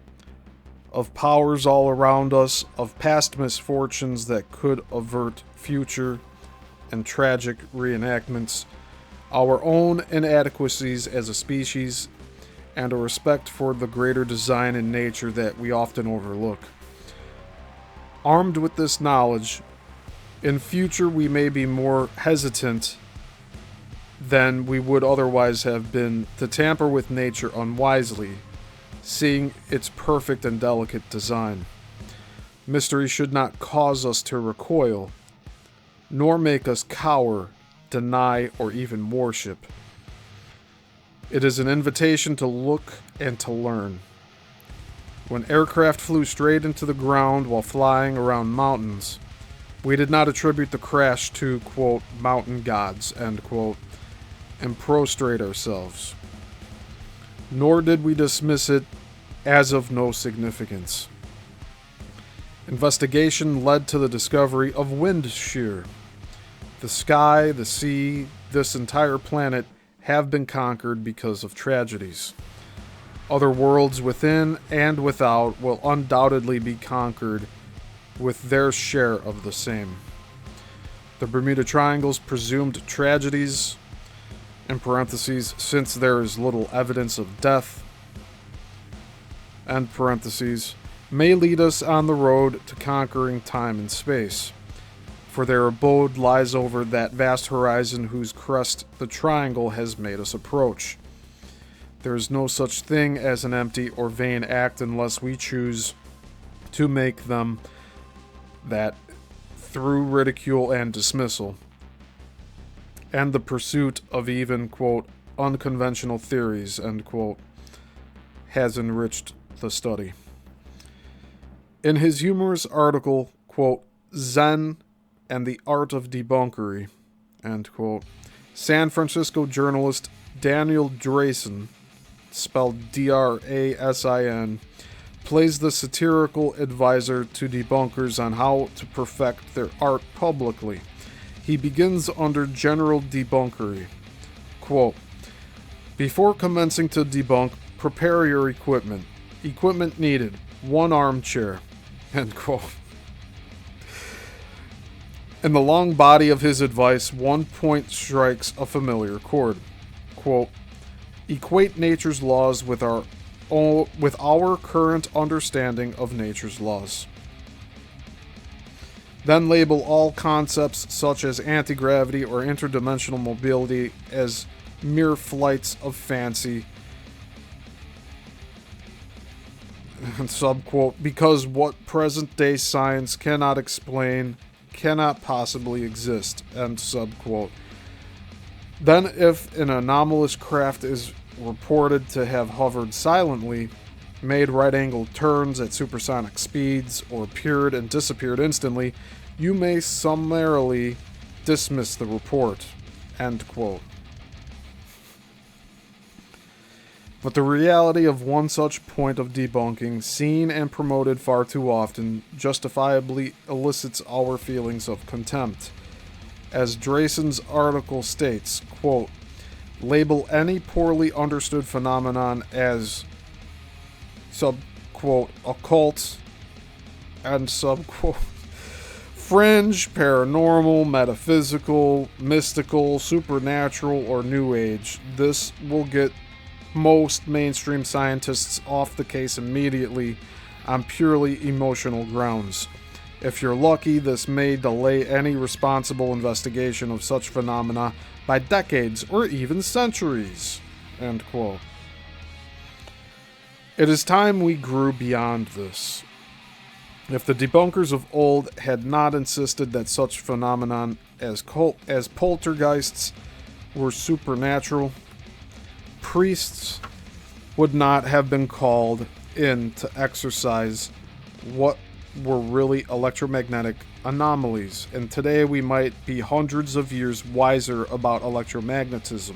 Speaker 1: Of powers all around us, of past misfortunes that could avert future and tragic reenactments, our own inadequacies as a species, and a respect for the greater design in nature that we often overlook. Armed with this knowledge, in future we may be more hesitant than we would otherwise have been to tamper with nature unwisely, seeing its perfect and delicate design. Mystery should not cause us to recoil, nor make us cower, deny, or even worship. It is an invitation to look and to learn. When aircraft flew straight into the ground while flying around mountains, we did not attribute the crash to, quote, mountain gods, end quote, and prostrate ourselves. Nor did we dismiss it as of no significance. Investigation led to the discovery of wind shear. The sky, the sea, this entire planet have been conquered because of tragedies. Other worlds within and without will undoubtedly be conquered with their share of the same. The Bermuda Triangle's presumed tragedies, in parentheses, since there is little evidence of death, end parentheses, may lead us on the road to conquering time and space, for their abode lies over that vast horizon whose crest the triangle has made us approach. There is no such thing as an empty or vain act unless we choose to make them that through ridicule and dismissal, and the pursuit of even, quote, unconventional theories, end quote, has enriched the study. In his humorous article, quote, Zen and the Art of Debunkery, end quote, San Francisco journalist Daniel Drasin, spelled Drasin, plays the satirical advisor to debunkers on how to perfect their art publicly. He begins under general debunkery. Quote, before commencing to debunk, prepare your equipment. Equipment needed, 1 armchair, end quote. In the long body of his advice, one point strikes a familiar chord. Quote, equate nature's laws with our current understanding of nature's laws. Then label all concepts such as anti-gravity or interdimensional mobility as mere flights of fancy. And subquote, because what present-day science cannot explain cannot possibly exist, end subquote. Then if an anomalous craft is reported to have hovered silently, made right-angled turns at supersonic speeds, or appeared and disappeared instantly, you may summarily dismiss the report, end quote. But the reality of one such point of debunking, seen and promoted far too often, justifiably elicits our feelings of contempt. As Drasin's article states, quote, label any poorly understood phenomenon as, subquote, occult, and subquote, fringe, paranormal, metaphysical, mystical, supernatural, or new age. This will get most mainstream scientists off the case immediately on purely emotional grounds. If you're lucky, this may delay any responsible investigation of such phenomena by decades or even centuries, end quote. It is time we grew beyond this. If the debunkers of old had not insisted that such phenomenon as poltergeists were supernatural, priests would not have been called in to exorcise what were really electromagnetic anomalies, and today we might be hundreds of years wiser about electromagnetism.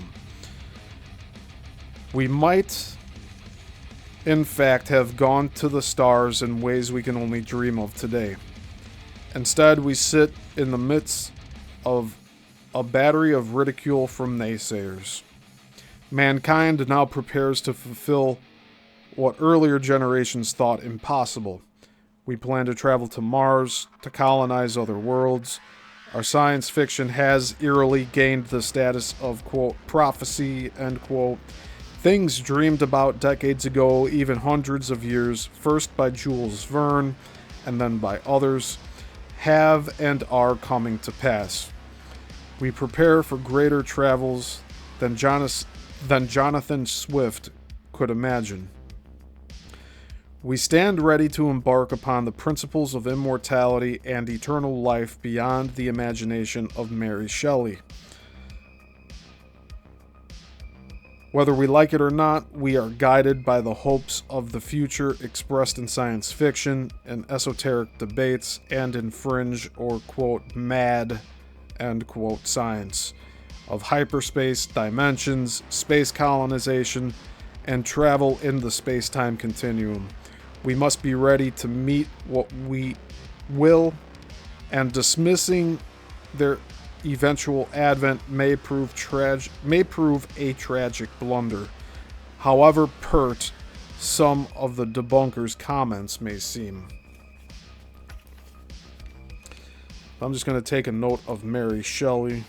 Speaker 1: We might, in fact, have gone to the stars in ways we can only dream of today. Instead, we sit in the midst of a battery of ridicule from naysayers. Mankind now prepares to fulfill what earlier generations thought impossible. We plan to travel to Mars, to colonize other worlds. Our science fiction has eerily gained the status of, quote, prophecy, end quote. Things dreamed about decades ago, even hundreds of years, first by Jules Verne and then by others, have and are coming to pass. We prepare for greater travels than Jonathan Swift could imagine. We stand ready to embark upon the principles of immortality and eternal life beyond the imagination of Mary Shelley. Whether we like it or not, we are guided by the hopes of the future expressed in science fiction, in esoteric debates, and in fringe or, quote, mad, end quote, science of hyperspace, dimensions, space colonization, and travel in the space-time continuum. We must be ready to meet what we will, and dismissing their eventual advent may prove a tragic blunder, however pert some of the debunkers' comments may seem. I'm just going to take a note of Mary Shelley.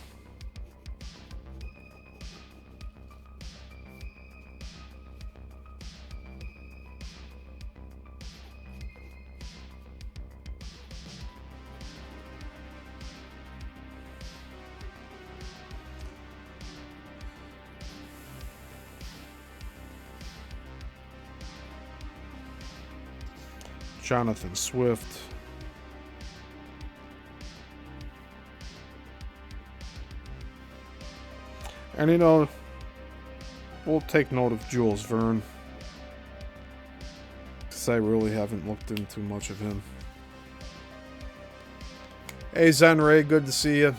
Speaker 1: Jonathan Swift. And you know, we'll take note of Jules Verne. Because I really haven't looked into much of him. Hey, Zenray, good to see you.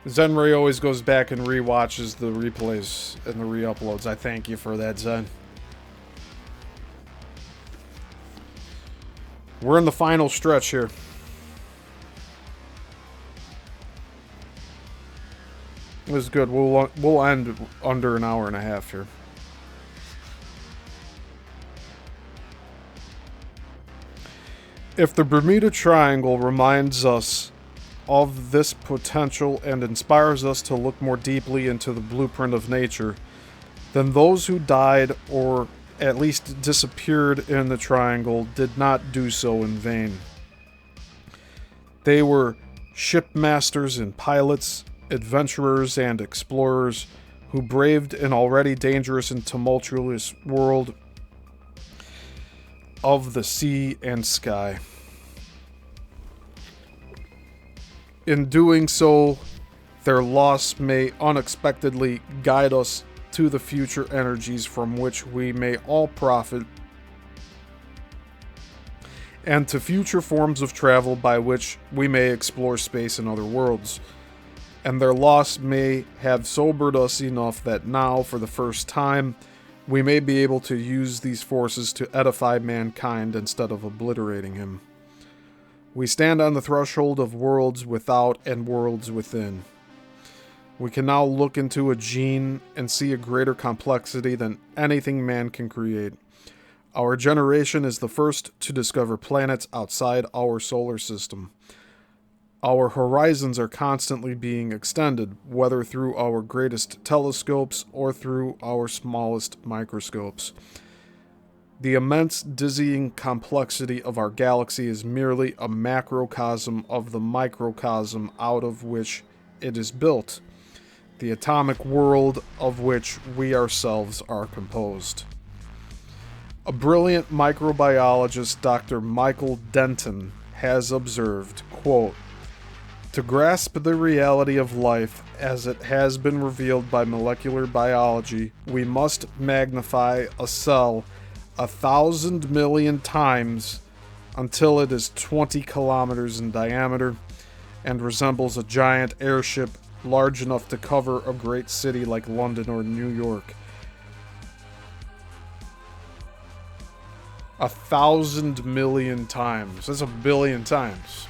Speaker 1: Zenray always goes back and rewatches the replays and the re-uploads. I thank you for that, Zen. We're in the final stretch here. It was good. We'll end under an hour and a half here. If the Bermuda Triangle reminds us of this potential and inspires us to look more deeply into the blueprint of nature, then those who died or at least disappeared in the triangle did not do so in vain. They were shipmasters and pilots, adventurers and explorers who braved an already dangerous and tumultuous world of the sea and sky. In doing so, their loss may unexpectedly guide us to the future energies from which we may all profit, and to future forms of travel by which we may explore space and other worlds. And their loss may have sobered us enough that now, for the first time, we may be able to use these forces to edify mankind instead of obliterating him. We stand on the threshold of worlds without and worlds within. We can now look into a gene and see a greater complexity than anything man can create. Our generation is the first to discover planets outside our solar system. Our horizons are constantly being extended, whether through our greatest telescopes or through our smallest microscopes. The immense, dizzying complexity of our galaxy is merely a macrocosm of the microcosm out of which it is built, the atomic world of which we ourselves are composed. A brilliant microbiologist, Dr. Michael Denton, has observed, quote, "To grasp the reality of life as it has been revealed by molecular biology, we must magnify a cell 1,000 million times until it is 20 kilometers in diameter and resembles a giant airship large enough to cover a great city like London or New York." 1,000 million times. That's 1,000,000,000 times.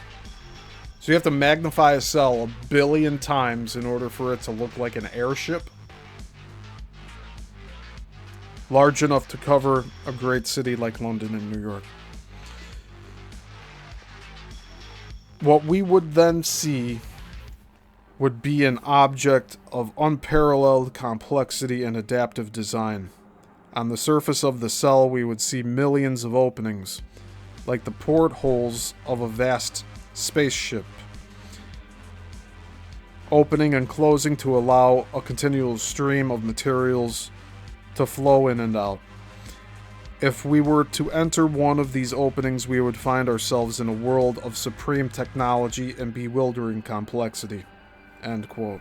Speaker 1: So you have to magnify a cell 1,000,000,000 times in order for it to look like an airship? Large enough to cover a great city like London and New York. What we would then see would be an object of unparalleled complexity and adaptive design. On the surface of the cell, we would see millions of openings, like the portholes of a vast spaceship, opening and closing to allow a continual stream of materials to flow in and out. If we were to enter one of these openings, we would find ourselves in a world of supreme technology and bewildering complexity. End quote.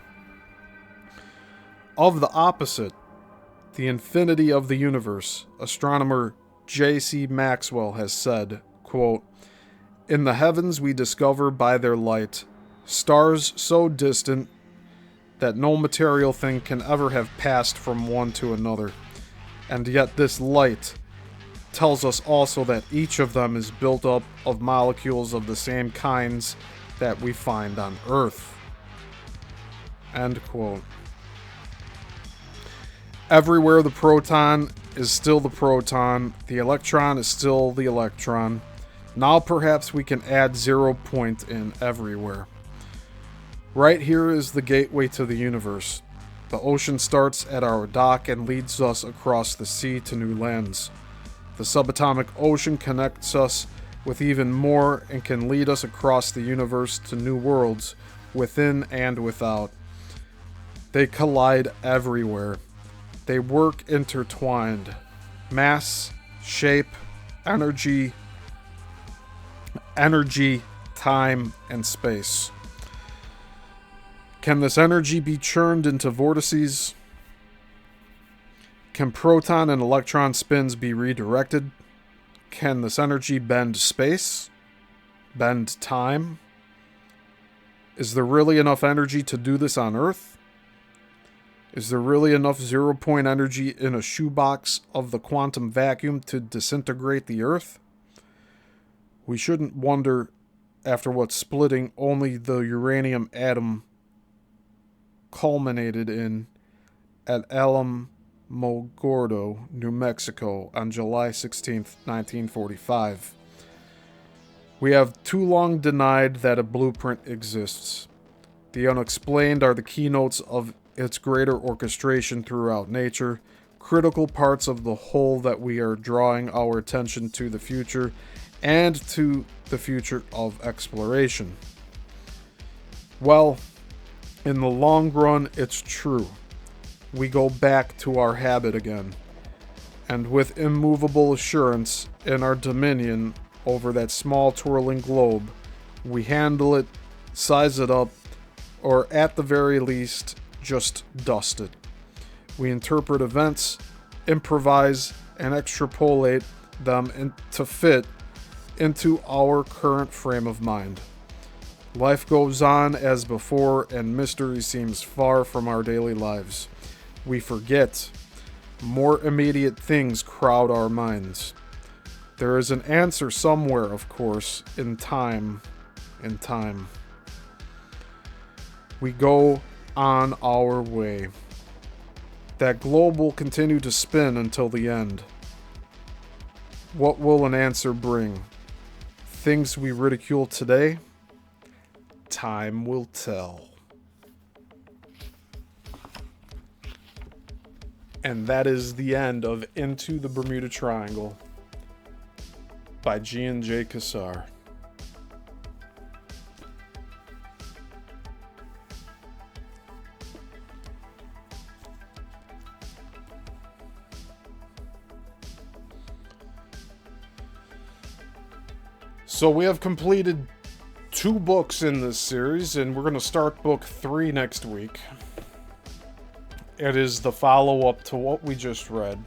Speaker 1: Of the opposite, the infinity of the universe, astronomer J.C. Maxwell has said, quote, "In the heavens we discover by their light stars so distant that no material thing can ever have passed from one to another. And yet this light tells us also that each of them is built up of molecules of the same kinds that we find on Earth." End quote. Everywhere the proton is still the proton, the electron is still the electron. Now perhaps we can add 0 point in everywhere. Right here is the gateway to the universe. The ocean starts at our dock and leads us across the sea to new lands. The subatomic ocean connects us with even more and can lead us across the universe to new worlds, within and without. They collide everywhere. They work intertwined. Mass, shape, energy, time, and space. Can this energy be churned into vortices? Can proton and electron spins be redirected? Can this energy bend space? Bend time? Is there really enough energy to do this on Earth? Is there really enough zero-point energy in a shoebox of the quantum vacuum to disintegrate the Earth? We shouldn't wonder after what splitting only the uranium atom culminated in at Alamogordo, New Mexico on July 16, 1945. We have too long denied that a blueprint exists. The unexplained are the keynotes of its greater orchestration throughout nature, critical parts of the whole that we are drawing our attention to the future and to the future of exploration. Well, in the long run, it's true. We go back to our habit again, and with immovable assurance in our dominion over that small twirling globe, we handle it, size it up, or at the very least, just dust it. We interpret events, improvise, and extrapolate them to fit into our current frame of mind. Life goes on as before, and mystery seems far from our daily lives. We forget. More immediate things crowd our minds. There is an answer somewhere, of course, in time. We go on our way. That globe will continue to spin until the end. What will an answer bring? Things we ridicule today? Time will tell. And that is the end of Into the Bermuda Triangle by Gian J. Quasar. So we have completed 2 books in this series, and we're going to start book 3 next week. It is the follow-up to what we just read.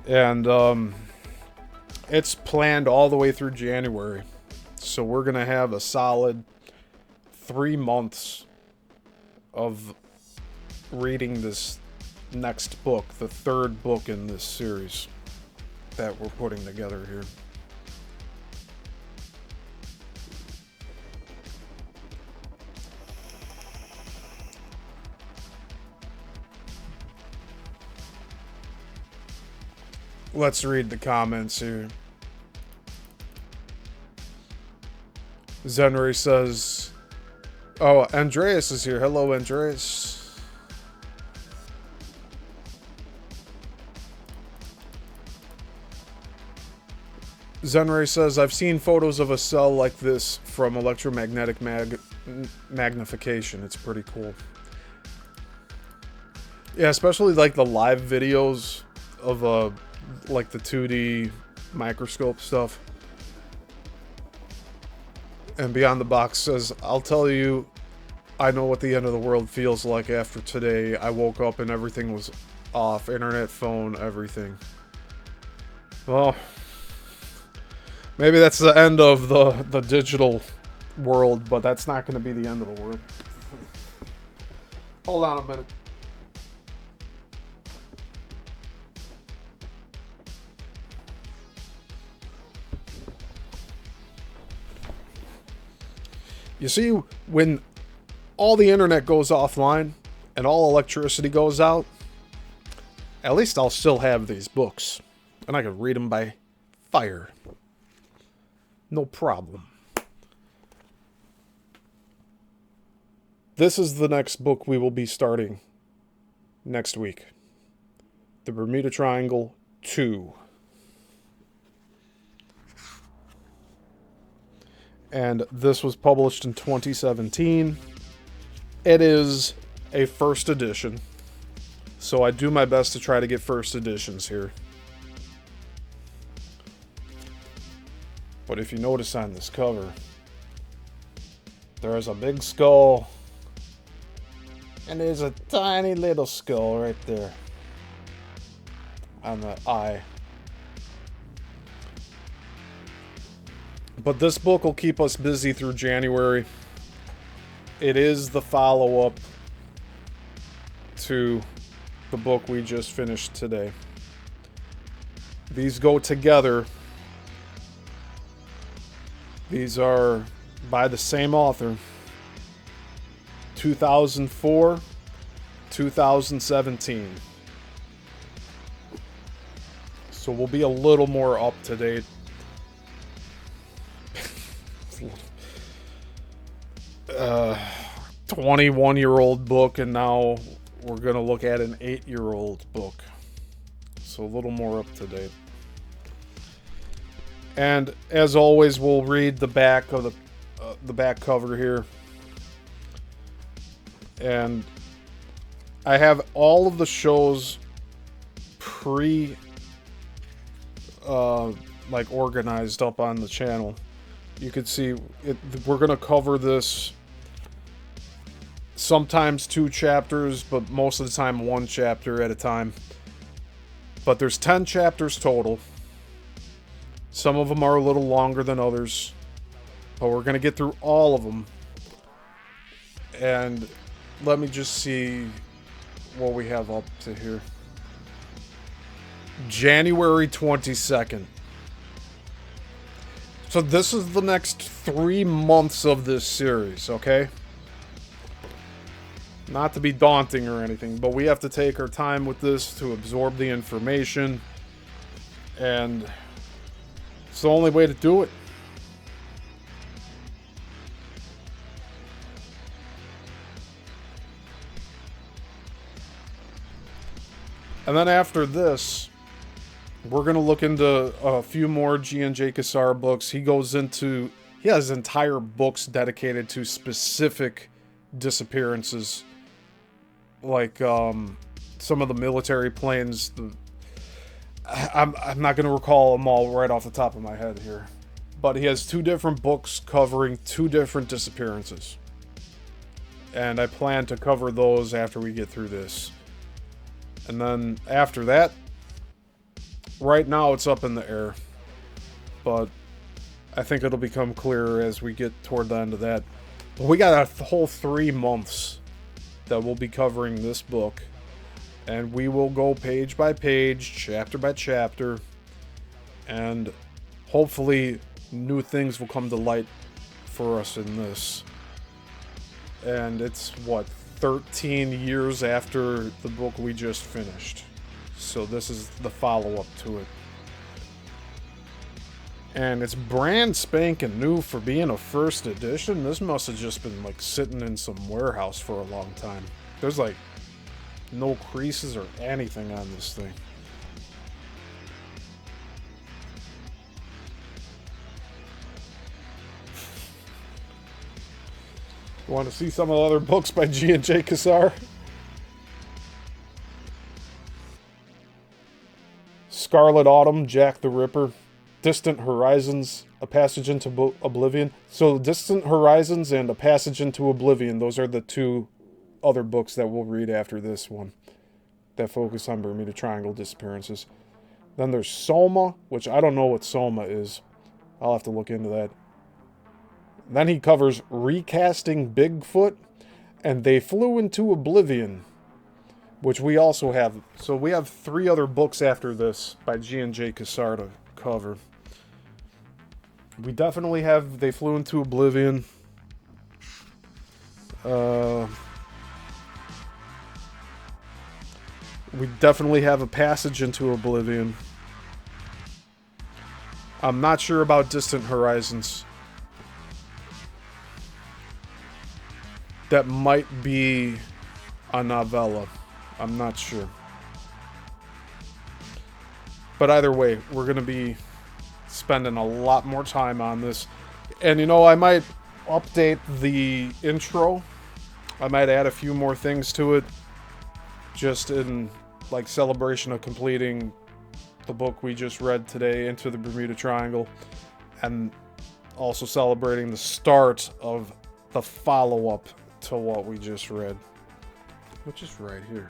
Speaker 1: And it's planned all the way through January. So we're going to have a solid 3 months of reading this next book, the 3rd book in this series that we're putting together here. Let's read the comments here. Zenry says, oh, Andreas is here. Hello, Andreas. Zenry says, I've seen photos of a cell like this from electromagnetic magnification. It's pretty cool. Yeah, especially like the live videos of like the 2D microscope stuff. And Beyond the Box says, I'll tell you, I know what the end of the world feels like after today. I woke up and everything was off. Internet, phone, everything. Well, maybe that's the end of the digital world, but that's not going to be the end of the world. Hold on a minute. You see, when all the internet goes offline and all electricity goes out, at least I'll still have these books. And I can read them by fire. No problem. This is the next book we will be starting next week. The Bermuda Triangle 2. And this was published in 2017. It is a first edition, so I do my best to try to get first editions here. But if you notice on this cover, There's a big skull. And there's a tiny little skull right there. On the eye. But this book will keep us busy through January. It is the follow-up to the book we just finished today. These go together. These are by the same author. 2004, 2017. So we'll be a little more up to date. 21-year-old book, and now we're going to look at an 8-year-old book. So a little more up to date. And as always, we'll read the back of the back cover here. And I have all of the shows organized up on the channel. You can see it. We're going to cover this sometimes 2 chapters, but most of the time 1 chapter at a time. But there's 10 chapters total. Some of them are a little longer than others, but we're going to get through all of them. And let me just see what we have up to here. January 22nd. So this is the next 3 months of this series, okay? Not to be daunting or anything, but we have to take our time with this to absorb the information. And it's the only way to do it. And then after this, we're going to look into a few more Gian J books. He has entire books dedicated to specific disappearances. Like some of the military planes. I'm not going to recall them all right off the top of my head here. But he has 2 different books covering 2 different disappearances. And I plan to cover those after we get through this. And then after that, right now it's up in the air. But I think it'll become clearer as we get toward the end of that. But we got a whole 3 months that we'll be covering this book. And we will go page by page, chapter by chapter. And hopefully new things will come to light for us in this. And it's, what, 13 years after the book we just finished. So this is the follow-up to it. And it's brand spanking new for being a first edition. This must have just been like sitting in some warehouse for a long time. There's like no creases or anything on this thing. You want to see some of the other books by Gian J. Quasar? Scarlet Autumn, Jack the Ripper. Distant Horizons, A Passage into Oblivion. So Distant Horizons and A Passage into Oblivion, those are the 2 other books that we'll read after this one that focus on Bermuda Triangle disappearances. Then there's Soma, which I don't know what Soma is. I'll have to look into that. Then he covers Recasting Bigfoot and They Flew into Oblivion, which we also have. So we have 3 other books after this by Gian J. Quasar to cover. We definitely have They Flew into Oblivion. We definitely have A Passage into Oblivion. I'm not sure about Distant Horizons. That might be a novella. I'm not sure. But either way, we're going to be spending a lot more time on this. And you know, I might update the intro. I might add a few more things to it. Just in like celebration of completing the book we just read today, Into the Bermuda Triangle. And also celebrating the start of the follow-up to what we just read, which is right here.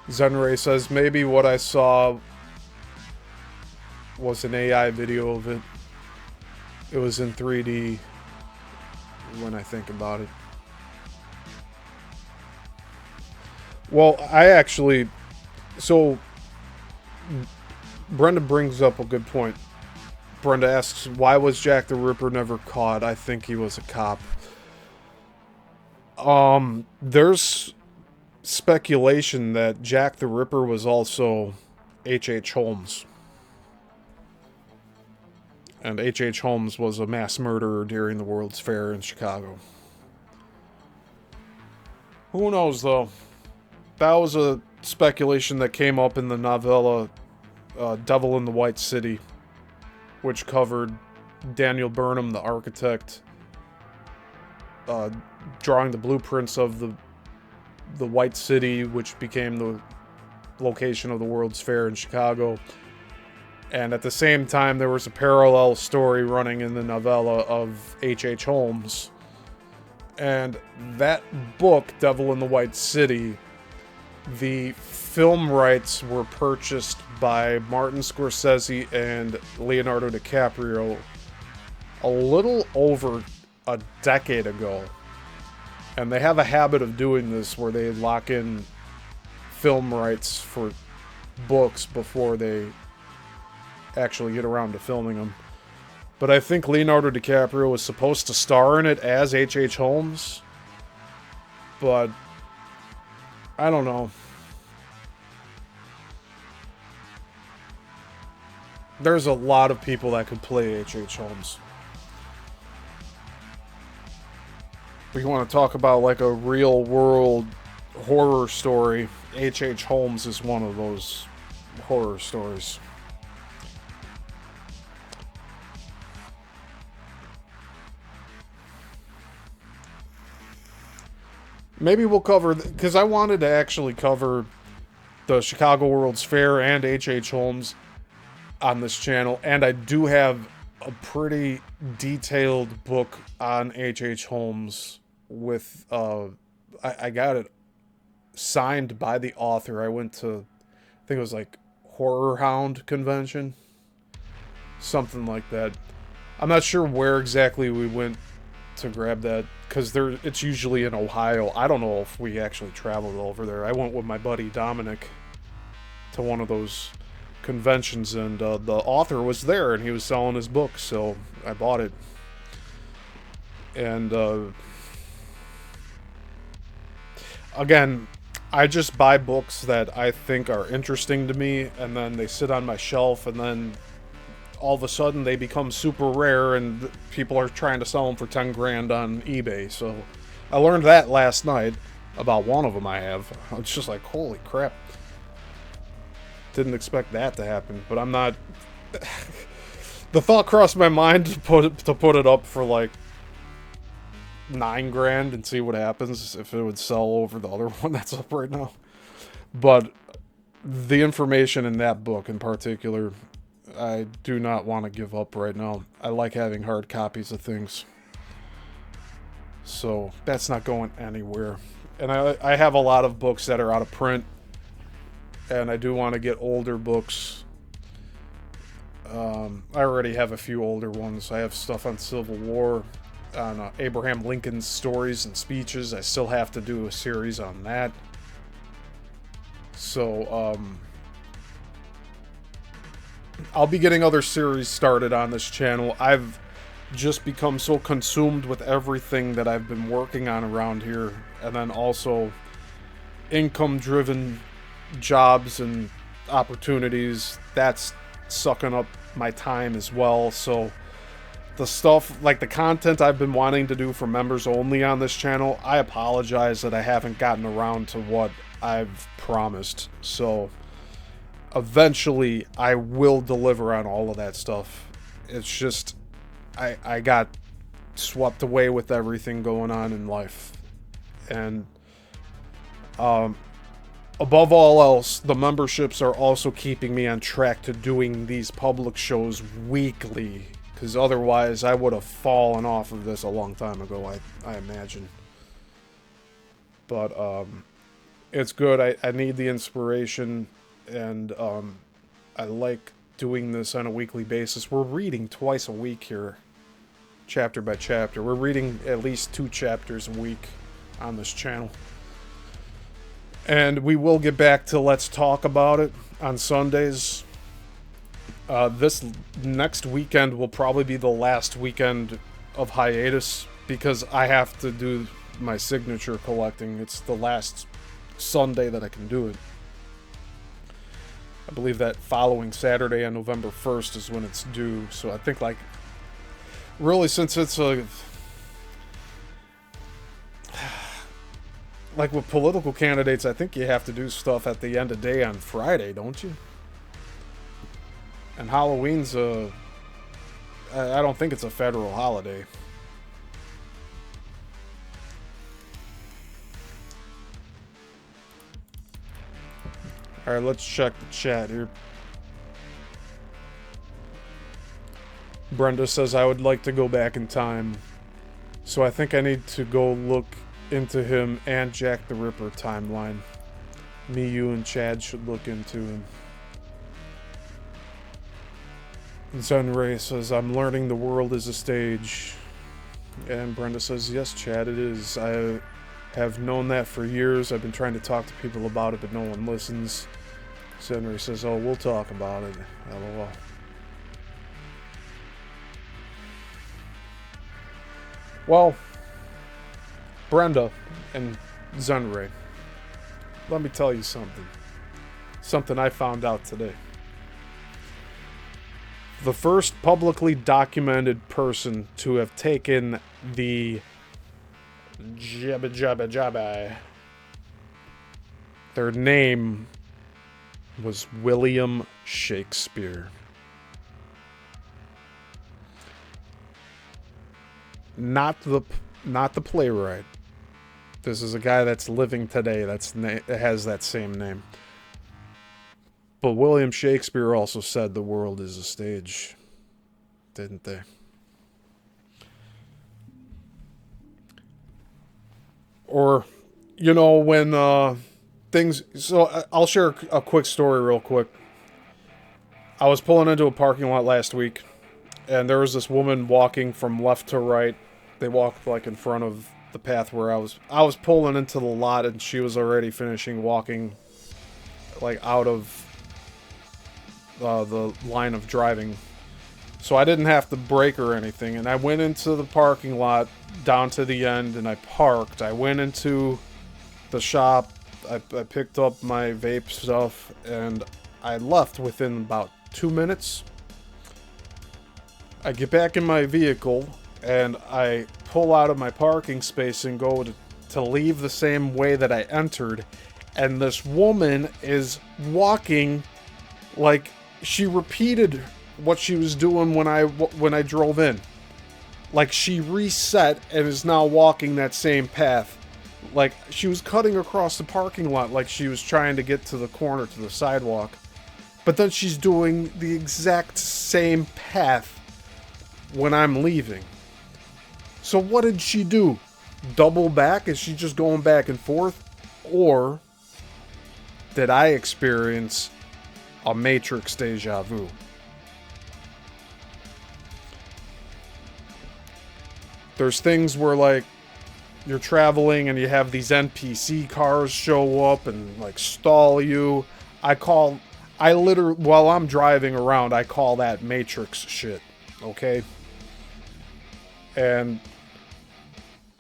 Speaker 1: Zenray says, maybe what I saw was an AI video of it. It was in 3D when I think about it. Well, so Brenda brings up a good point. Brenda asks, why was Jack the Ripper never caught? I think he was a cop. There's speculation that Jack the Ripper was also H.H. Holmes. And H.H. Holmes was a mass murderer during the World's Fair in Chicago. Who knows, though? That was a speculation that came up in the novella Devil in the White City, which covered Daniel Burnham, the architect, drawing the blueprints of the White City, which became the location of the World's Fair in Chicago. And at the same time, there was a parallel story running in the novella of H.H. Holmes. And that book, Devil in the White City, the film rights were purchased by Martin Scorsese and Leonardo DiCaprio a little over a decade ago. And they have a habit of doing this where they lock in film rights for books before they actually get around to filming them. But I think Leonardo DiCaprio was supposed to star in it as H.H. Holmes. But I don't know. There's a lot of people that could play H.H. Holmes. If you want to talk about like a real world horror story, H.H. Holmes is one of those horror stories. Maybe we'll cover, because I wanted to actually cover the Chicago World's Fair and H.H. Holmes on this channel, and I do have a pretty detailed book on H.H. Holmes with, I got it signed by the author. I went to, I think it was like Horror Hound Convention, something like that. I'm not sure where exactly we went to grab that, because it's usually in Ohio. I don't know if we actually traveled over there. I went with my buddy Dominic to one of those conventions, and the author was there, and he was selling his book, so I bought it. And again, I just buy books that I think are interesting to me, and then they sit on my shelf, and then all of a sudden they become super rare, and people are trying to sell them for 10 grand on eBay. So I learned that last night about one of them I have. I was just like, holy crap. Didn't expect that to happen, but I'm not... The thought crossed my mind to put it up for like 9 grand and see what happens if it would sell over the other one that's up right now. But the information in that book in particular, I do not want to give up right now. I like having hard copies of things. So that's not going anywhere. And I have a lot of books that are out of print. And I do want to get older books. I already have a few older ones. I have stuff on Civil War, on Abraham Lincoln's stories and speeches. I still have to do a series on that. So, I'll be getting other series started on this channel. I've just become so consumed with everything that I've been working on around here, and then also income-driven jobs and opportunities. That's sucking up my time as well. So the stuff, like the content I've been wanting to do for members only on this channel, I apologize that I haven't gotten around to what I've promised. So eventually I will deliver on all of that stuff. It's just I got swept away with everything going on in life, and Above all else, the memberships are also keeping me on track to doing these public shows weekly. Because otherwise, I would have fallen off of this a long time ago, I imagine. But, it's good. I need the inspiration, and, I like doing this on a weekly basis. We're reading twice a week here, chapter by chapter. We're reading at least 2 chapters a week on this channel. And we will get back to Let's Talk About It on Sundays. This next weekend will probably be the last weekend of hiatus because I have to do my signature collecting. It's the last Sunday that I can do it. I believe that following Saturday on November 1st is when it's due. So I think, like, really, since it's a... Like with political candidates, I think you have to do stuff at the end of day on Friday, don't you? And Halloween's I don't think it's a federal holiday. Alright, let's check the chat here. Brenda says, I would like to go back in time. So I think I need to go look into him and Jack the Ripper timeline. Me, you, and Chad should look into him. Zenray says, I'm learning the world is a stage. And Brenda says, yes, Chad, it is. I have known that for years. I've been trying to talk to people about it, but no one listens. Zenray says, oh, we'll talk about it. LOL. Well, Brenda and Zenray, let me tell you something. Something I found out today. The first publicly documented person to have taken the Jabba Jabba Jabba, their name was William Shakespeare. Not the playwright. This is a guy that's living today that has that same name. But William Shakespeare also said the world is a stage, didn't they? Or, you know, when things... So I'll share a quick story real quick. I was pulling into a parking lot last week, and there was this woman walking from left to right. They walked like in front of the path where I was pulling into the lot, and she was already finishing walking like out of the line of driving. So I didn't have to brake or anything, and I went into the parking lot down to the end, and I parked. I went into the shop, I picked up my vape stuff, and I left within about 2 minutes. I get back in my vehicle, and I pull out of my parking space and go to leave the same way that I entered, and this woman is walking like she repeated what she was doing when I drove in. Like she reset and is now walking that same path. Like she was cutting across the parking lot like she was trying to get to the corner to the sidewalk. But then she's doing the exact same path when I'm leaving. So what did she do? Double back? Is she just going back and forth? Or did I experience a Matrix deja vu? There's things where, like, you're traveling and you have these NPC cars show up and, like, stall you. I literally, while I'm driving around, I call that Matrix shit, okay? And,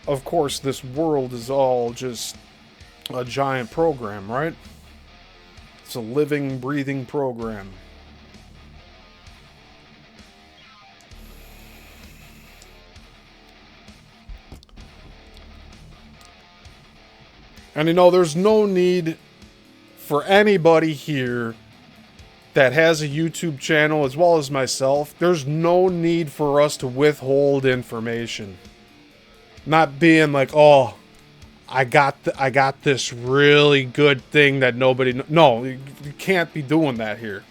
Speaker 1: of course, this world is all just a giant program, right? It's a living, breathing program. And you know, there's no need for anybody here that has a YouTube channel, as well as myself, there's no need for us to withhold information. Not being like, oh, I got this really good thing that nobody... No, you can't be doing that here.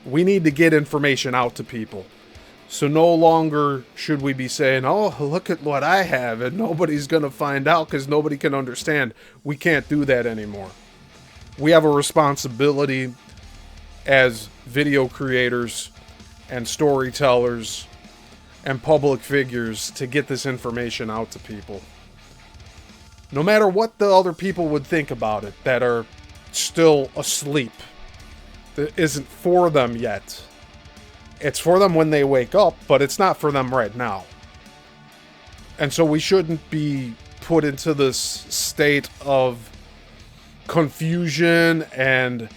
Speaker 1: We need to get information out to people. So no longer should we be saying, oh, look at what I have, and nobody's going to find out because nobody can understand. We can't do that anymore. We have a responsibility as video creators and storytellers and public figures to get this information out to people. No matter what the other people would think about it that are still asleep. That isn't for them yet. It's for them when they wake up, but it's not for them right now. And so we shouldn't be put into this state of confusion and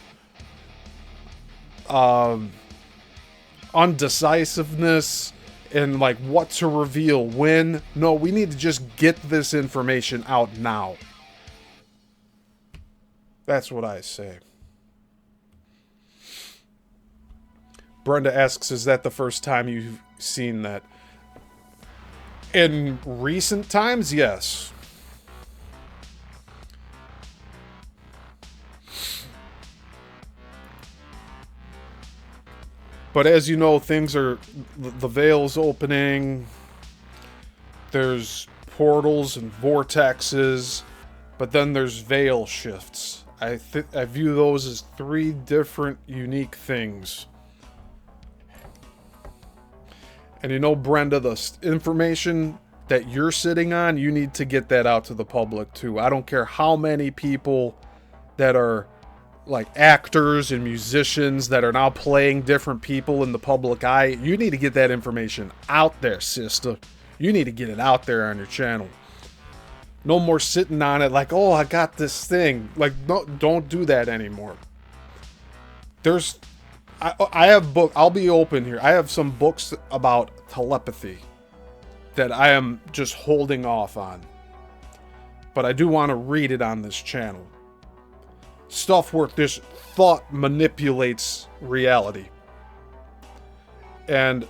Speaker 1: undecisiveness and like what to reveal when. No, we need to just get this information out now. That's what I say. Brenda asks, is that the first time you've seen that? In recent times, yes. But as you know, things are... The veil's opening. There's portals and vortexes. But then there's veil shifts. I view those as three different, unique things. And you know, Brenda, the information that you're sitting on, you need to get that out to the public too. I don't care how many people that are like actors and musicians that are now playing different people in the public eye. You need to get that information out there, sister. You need to get it out there on your channel. No more sitting on it like, oh, I got this thing. Like, no, don't do that anymore. I have book. I'll be open here. I have some books about telepathy that I am just holding off on. But I do want to read it on this channel. Stuff where this thought manipulates reality. And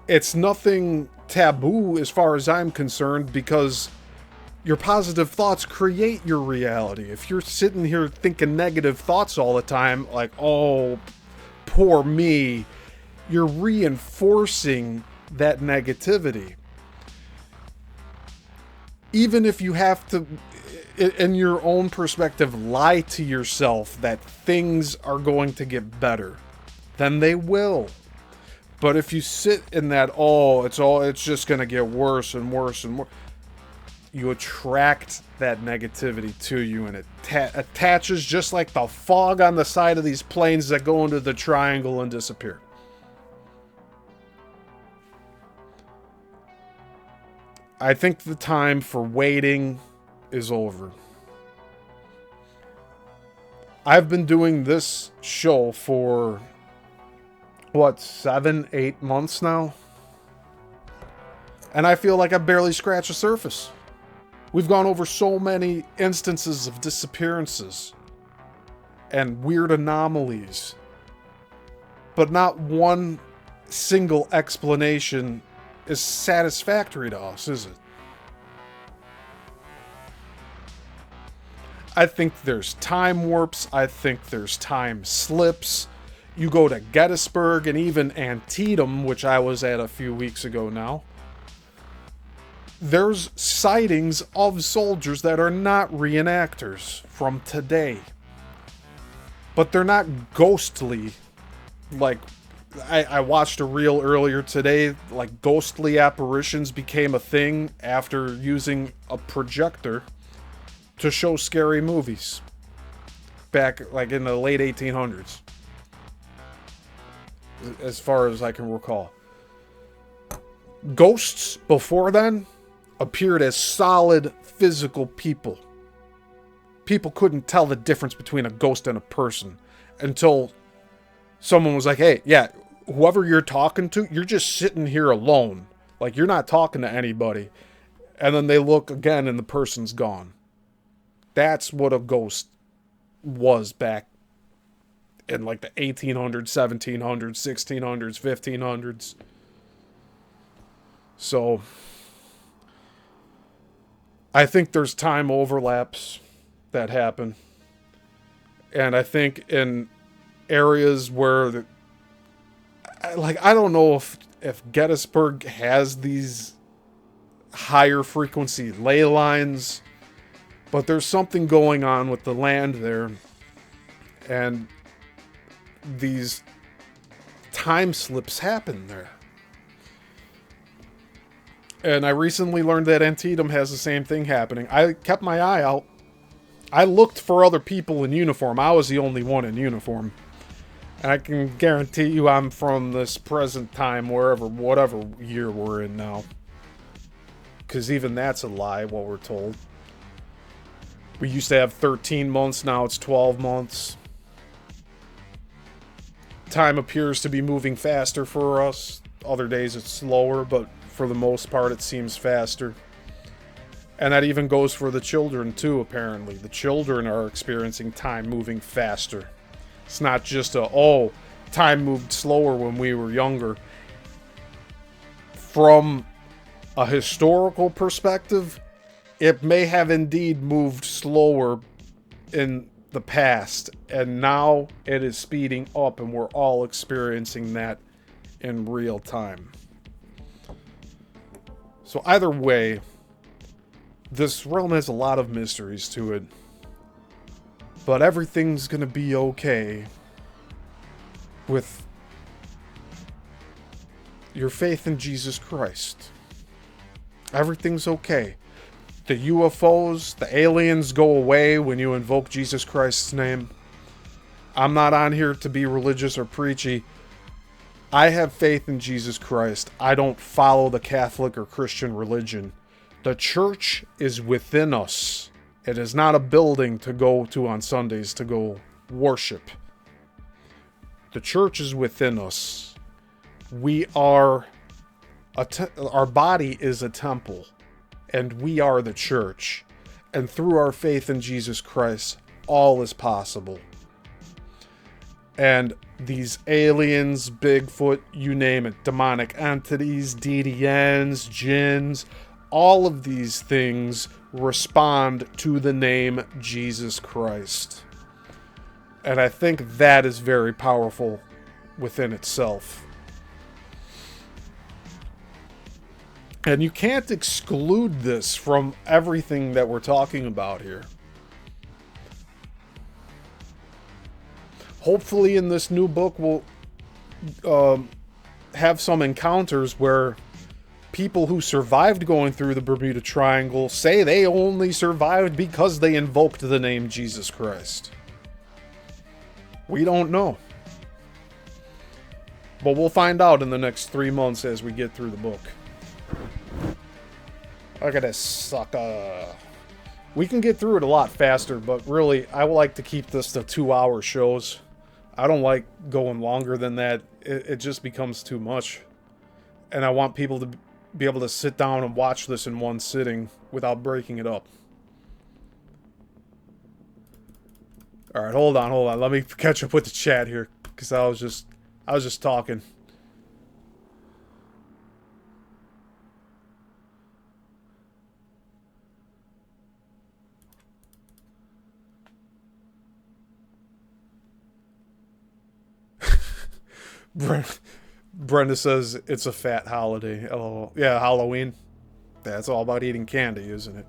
Speaker 1: it's nothing taboo as far as I'm concerned, because your positive thoughts create your reality. If you're sitting here thinking negative thoughts all the time, like, oh, poor me, you're reinforcing that negativity. Even if you have to, in your own perspective, lie to yourself that things are going to get better, then they will. But if you sit in that, oh, it's just going to get worse and worse and worse, you attract that negativity to you, and it attaches just like the fog on the side of these planes that go into the triangle and disappear. I think the time for waiting is over. I've been doing this show for, what, 7, 8 months now? And I feel like I barely scratched the surface. We've gone over so many instances of disappearances and weird anomalies, but not one single explanation is satisfactory to us, is it? I think there's time warps. I think there's time slips. You go to Gettysburg and even Antietam, which I was at a few weeks ago now. There's sightings of soldiers that are not reenactors from today. But they're not ghostly. Like, I watched a reel earlier today, like ghostly apparitions became a thing after using a projector to show scary movies. Back, like, in the late 1800s. As far as I can recall. Ghosts, before then, appeared as solid physical people. People couldn't tell the difference between a ghost and a person until someone was like, hey, yeah, whoever you're talking to, you're just sitting here alone. Like, you're not talking to anybody. And then they look again and the person's gone. That's what a ghost was back in like the 1800s, 1700s, 1600s, 1500s. So I think there's time overlaps that happen. And I think in areas where, I don't know if Gettysburg has these higher frequency ley lines, but there's something going on with the land there. And these time slips happen there. And I recently learned that Antietam has the same thing happening. I kept my eye out. I looked for other people in uniform. I was the only one in uniform. And I can guarantee you I'm from this present time, whatever year we're in now. Because even that's a lie, what we're told. We used to have 13 months, now it's 12 months. Time appears to be moving faster for us. Other days it's slower, but for the most part it seems faster. And that even goes for the children too, apparently. The children are experiencing time moving faster. It's not just time moved slower when we were younger. From a historical perspective, it may have indeed moved slower in the past, and now it is speeding up, and we're all experiencing that in real time. So either way, this realm has a lot of mysteries to it, but everything's gonna be okay with your faith in Jesus Christ. Everything's okay. The UFOs, the aliens go away when you invoke Jesus Christ's name. I'm not on here to be religious or preachy. I have faith in Jesus Christ. I don't follow the Catholic or Christian religion. The church is within us. It is not a building to go to on Sundays to go worship. The church is within us. Our body is a temple, and we are the church. And through our faith in Jesus Christ, all is possible. And these aliens, Bigfoot, you name it, demonic entities, DDNs, jinns, all of these things respond to the name Jesus Christ. And I think that is very powerful within itself. And you can't exclude this from everything that we're talking about here. Hopefully in this new book we'll have some encounters where people who survived going through the Bermuda Triangle say they only survived because they invoked the name Jesus Christ. We don't know. But we'll find out in the next 3 months as we get through the book. Look at this sucker. We can get through it a lot faster, but really, I would like to keep this to 2-hour shows. I don't like going longer than that. It just becomes too much. And I want people to be able to sit down and watch this in one sitting without breaking it up. Alright, hold on. Let me catch up with the chat here, because I was just talking. Brenda says it's a fat holiday. Oh, yeah, Halloween. That's all about eating candy, isn't it?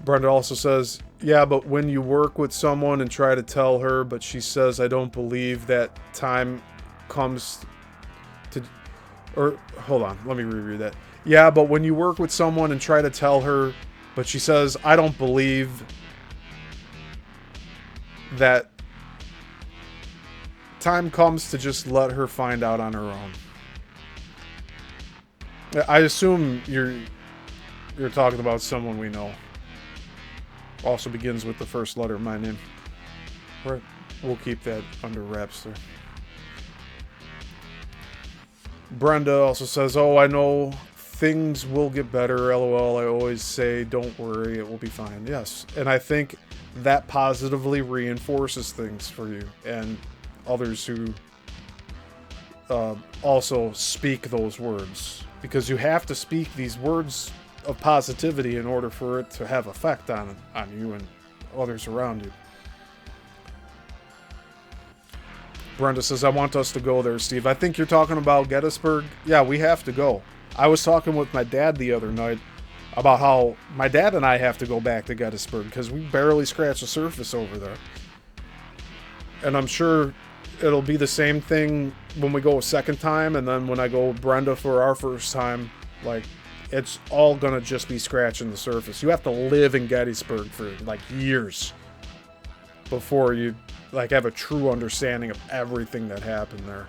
Speaker 1: Brenda also says, yeah, but when you work with someone and try to tell her, but she says, I don't believe that time comes to... Or, hold on, let me reread that. Yeah, but when you work with someone and try to tell her, but she says, I don't believe that time comes to just let her find out on her own. I assume you're talking about someone we know. Also begins with the first letter of my name. Right. We'll keep that under wraps there. Brenda also says, oh, I know things will get better. LOL, I always say, don't worry, it will be fine. Yes, and I think that positively reinforces things for you and others who also speak those words, because you have to speak these words of positivity in order for it to have effect on you and others around you. Brenda says, I want us to go there, Steve. I think you're talking about Gettysburg. Yeah, we have to go. I was talking with my dad the other night about how my dad and I have to go back to Gettysburg because we barely scratched the surface over there. And I'm sure it'll be the same thing when we go a second time, and then when I go with Brenda for our first time, like, it's all gonna just be scratching the surface. You have to live in Gettysburg for, like, years before you, like, have a true understanding of everything that happened there.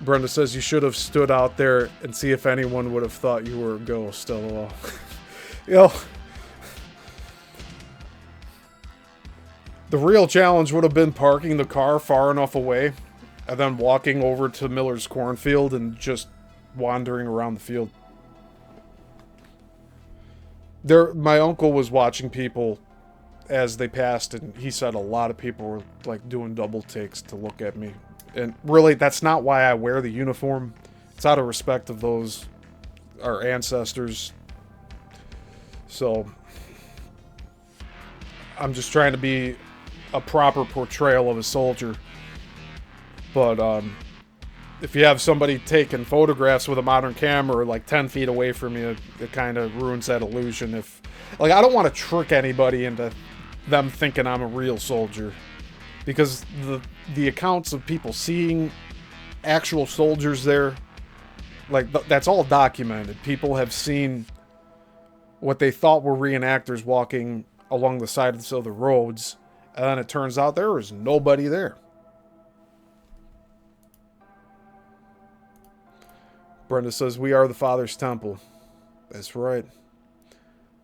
Speaker 1: Brenda says you should have stood out there and see if anyone would have thought you were a ghost, lol. You know, the real challenge would have been parking the car far enough away and then walking over to Miller's cornfield and just wandering around the field. My uncle was watching people as they passed, and he said a lot of people were, like, doing double takes to look at me. And really, that's not why I wear the uniform. It's out of respect of those, our ancestors. So, I'm just trying to be a proper portrayal of a soldier. But, if you have somebody taking photographs with a modern camera, like, 10 feet away from you, it kind of ruins that illusion. Like, I don't want to trick anybody into them thinking I'm a real soldier. Because the accounts of people seeing actual soldiers there, like, that's all documented. People have seen what they thought were reenactors walking along the sides of the roads, and then it turns out there was nobody there. Brenda says, we are the Father's temple. That's right.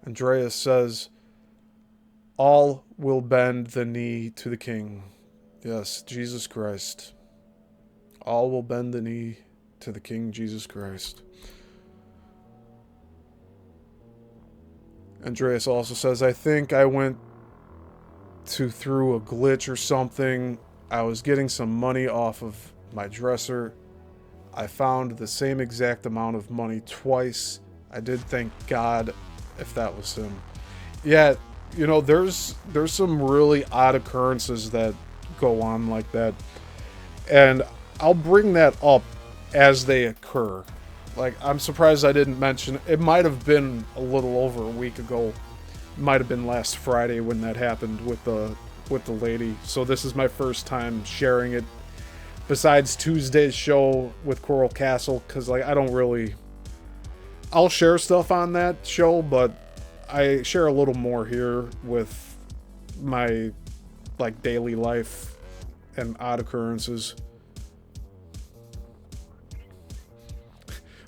Speaker 1: Andreas says, all will bend the knee to the King. Yes, Jesus Christ. All will bend the knee to the King Jesus Christ. Andreas also says, I think I went through a glitch or something. I was getting some money off of my dresser. I found the same exact amount of money twice. I did thank God if that was him. Yeah, you know, there's some really odd occurrences that go on like that. And I'll bring that up as they occur. Like, I'm surprised I didn't mention, it might have been a little over a week ago. It might have been last Friday when that happened with the lady. So this is my first time sharing it. Besides Tuesday's show with Coral Castle, because, like, I'll share stuff on that show, but I share a little more here with my, like, daily life and odd occurrences.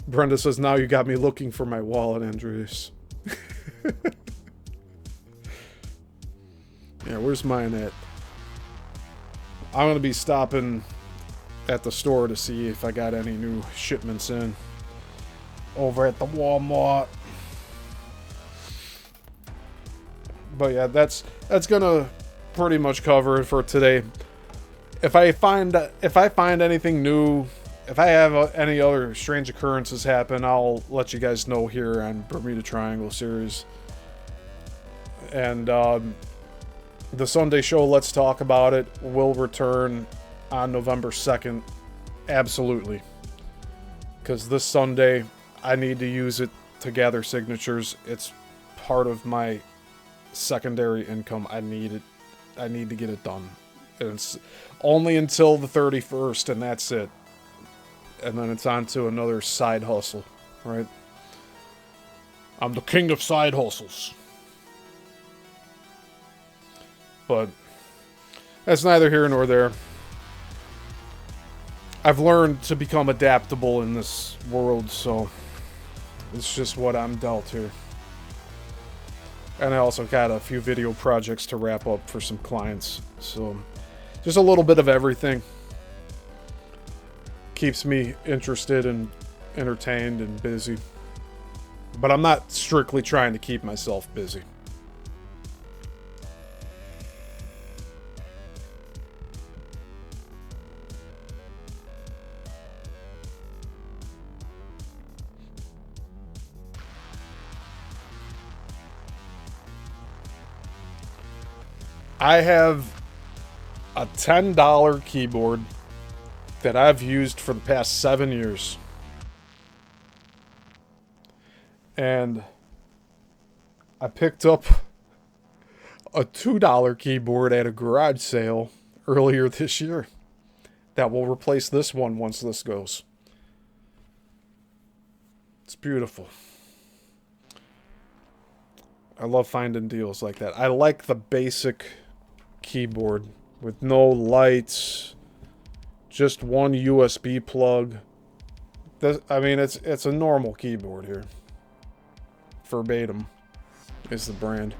Speaker 1: Brenda says, now you got me looking for my wallet, Andreas. Yeah, where's mine at? I'm going to be stopping at the store to see if I got any new shipments in over at the Walmart. But yeah, that's gonna pretty much cover it for today. If I find anything new, if I have any other strange occurrences happen, I'll let you guys know here on Bermuda Triangle series. And the Sunday show, Let's Talk About It, will return on November 2nd. Absolutely. Because this Sunday, I need to use it to gather signatures. It's part of my secondary income. I need it. I need to get it done. And it's only until the 31st, and that's it. And then it's on to another side hustle, right? I'm the king of side hustles. But that's neither here nor there. I've learned to become adaptable in this world, so it's just what I'm dealt here. And I also got a few video projects to wrap up for some clients, so just a little bit of everything. Keeps me interested and entertained and busy. But I'm not strictly trying to keep myself busy. I have a $10 keyboard that I've used for the past 7 years. And I picked up a $2 keyboard at a garage sale earlier this year that will replace this one once this goes. It's beautiful. I love finding deals like that. I like the basic keyboard with no lights, just one USB plug. I mean, it's a normal keyboard here. Verbatim is the brand.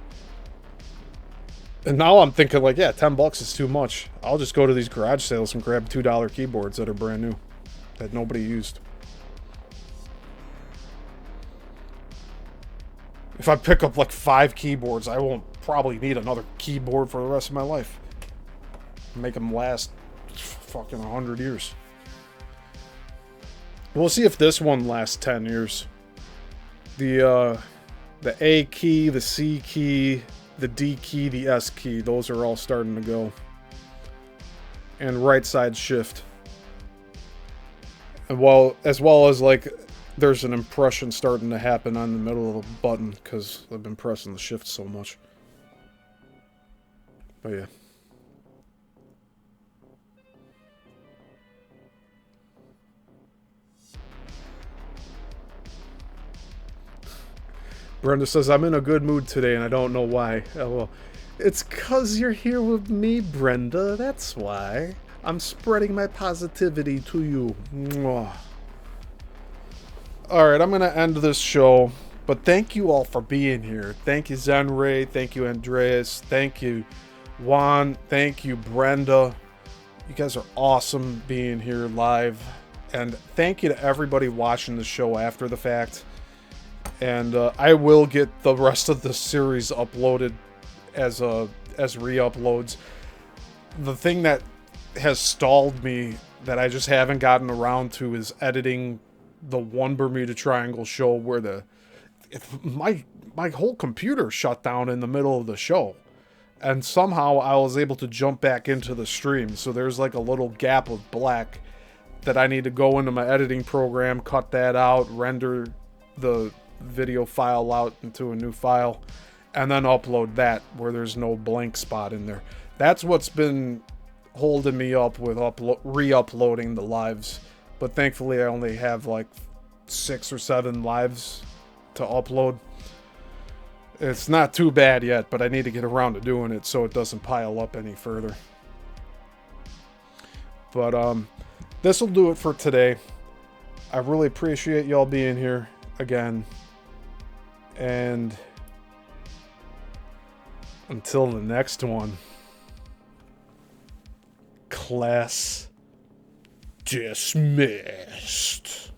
Speaker 1: And now I'm thinking like, yeah, $10 is too much. I'll just go to these garage sales and grab $2 keyboards that are brand new, that nobody used. If I pick up like 5 keyboards, I won't probably need another keyboard for the rest of my life. Make them last fucking 100 years. We'll see if this one lasts 10 years. The A key, the C key, the D key, the S key, those are all starting to go. And right side shift. And as well as like there's an impression starting to happen on the middle of the button because I've been pressing the shift so much. But yeah. Brenda says, I'm in a good mood today and I don't know why. Well, it's 'cause you're here with me, Brenda. That's why. I'm spreading my positivity to you. Mwah. Alright, I'm going to end this show. But thank you all for being here. Thank you, Gian J. Thank you, Andreas. Thank you, Juan. Thank you, Brenda. You guys are awesome being here live. And thank you to everybody watching the show after the fact. And I will get the rest of the series uploaded as re-uploads. The thing that has stalled me that I just haven't gotten around to is editing the one Bermuda Triangle show where my whole computer shut down in the middle of the show. And somehow I was able to jump back into the stream. So there's like a little gap of black that I need to go into my editing program, cut that out, render the video file out into a new file, and then upload that where there's no blank spot in there. That's what's been holding me up with re-uploading the lives. But thankfully I only have like 6 or 7 lives to upload. It's not too bad yet, but I need to get around to doing it so it doesn't pile up any further. But this will do it for today. I really appreciate y'all being here again. And until the next one, class dismissed.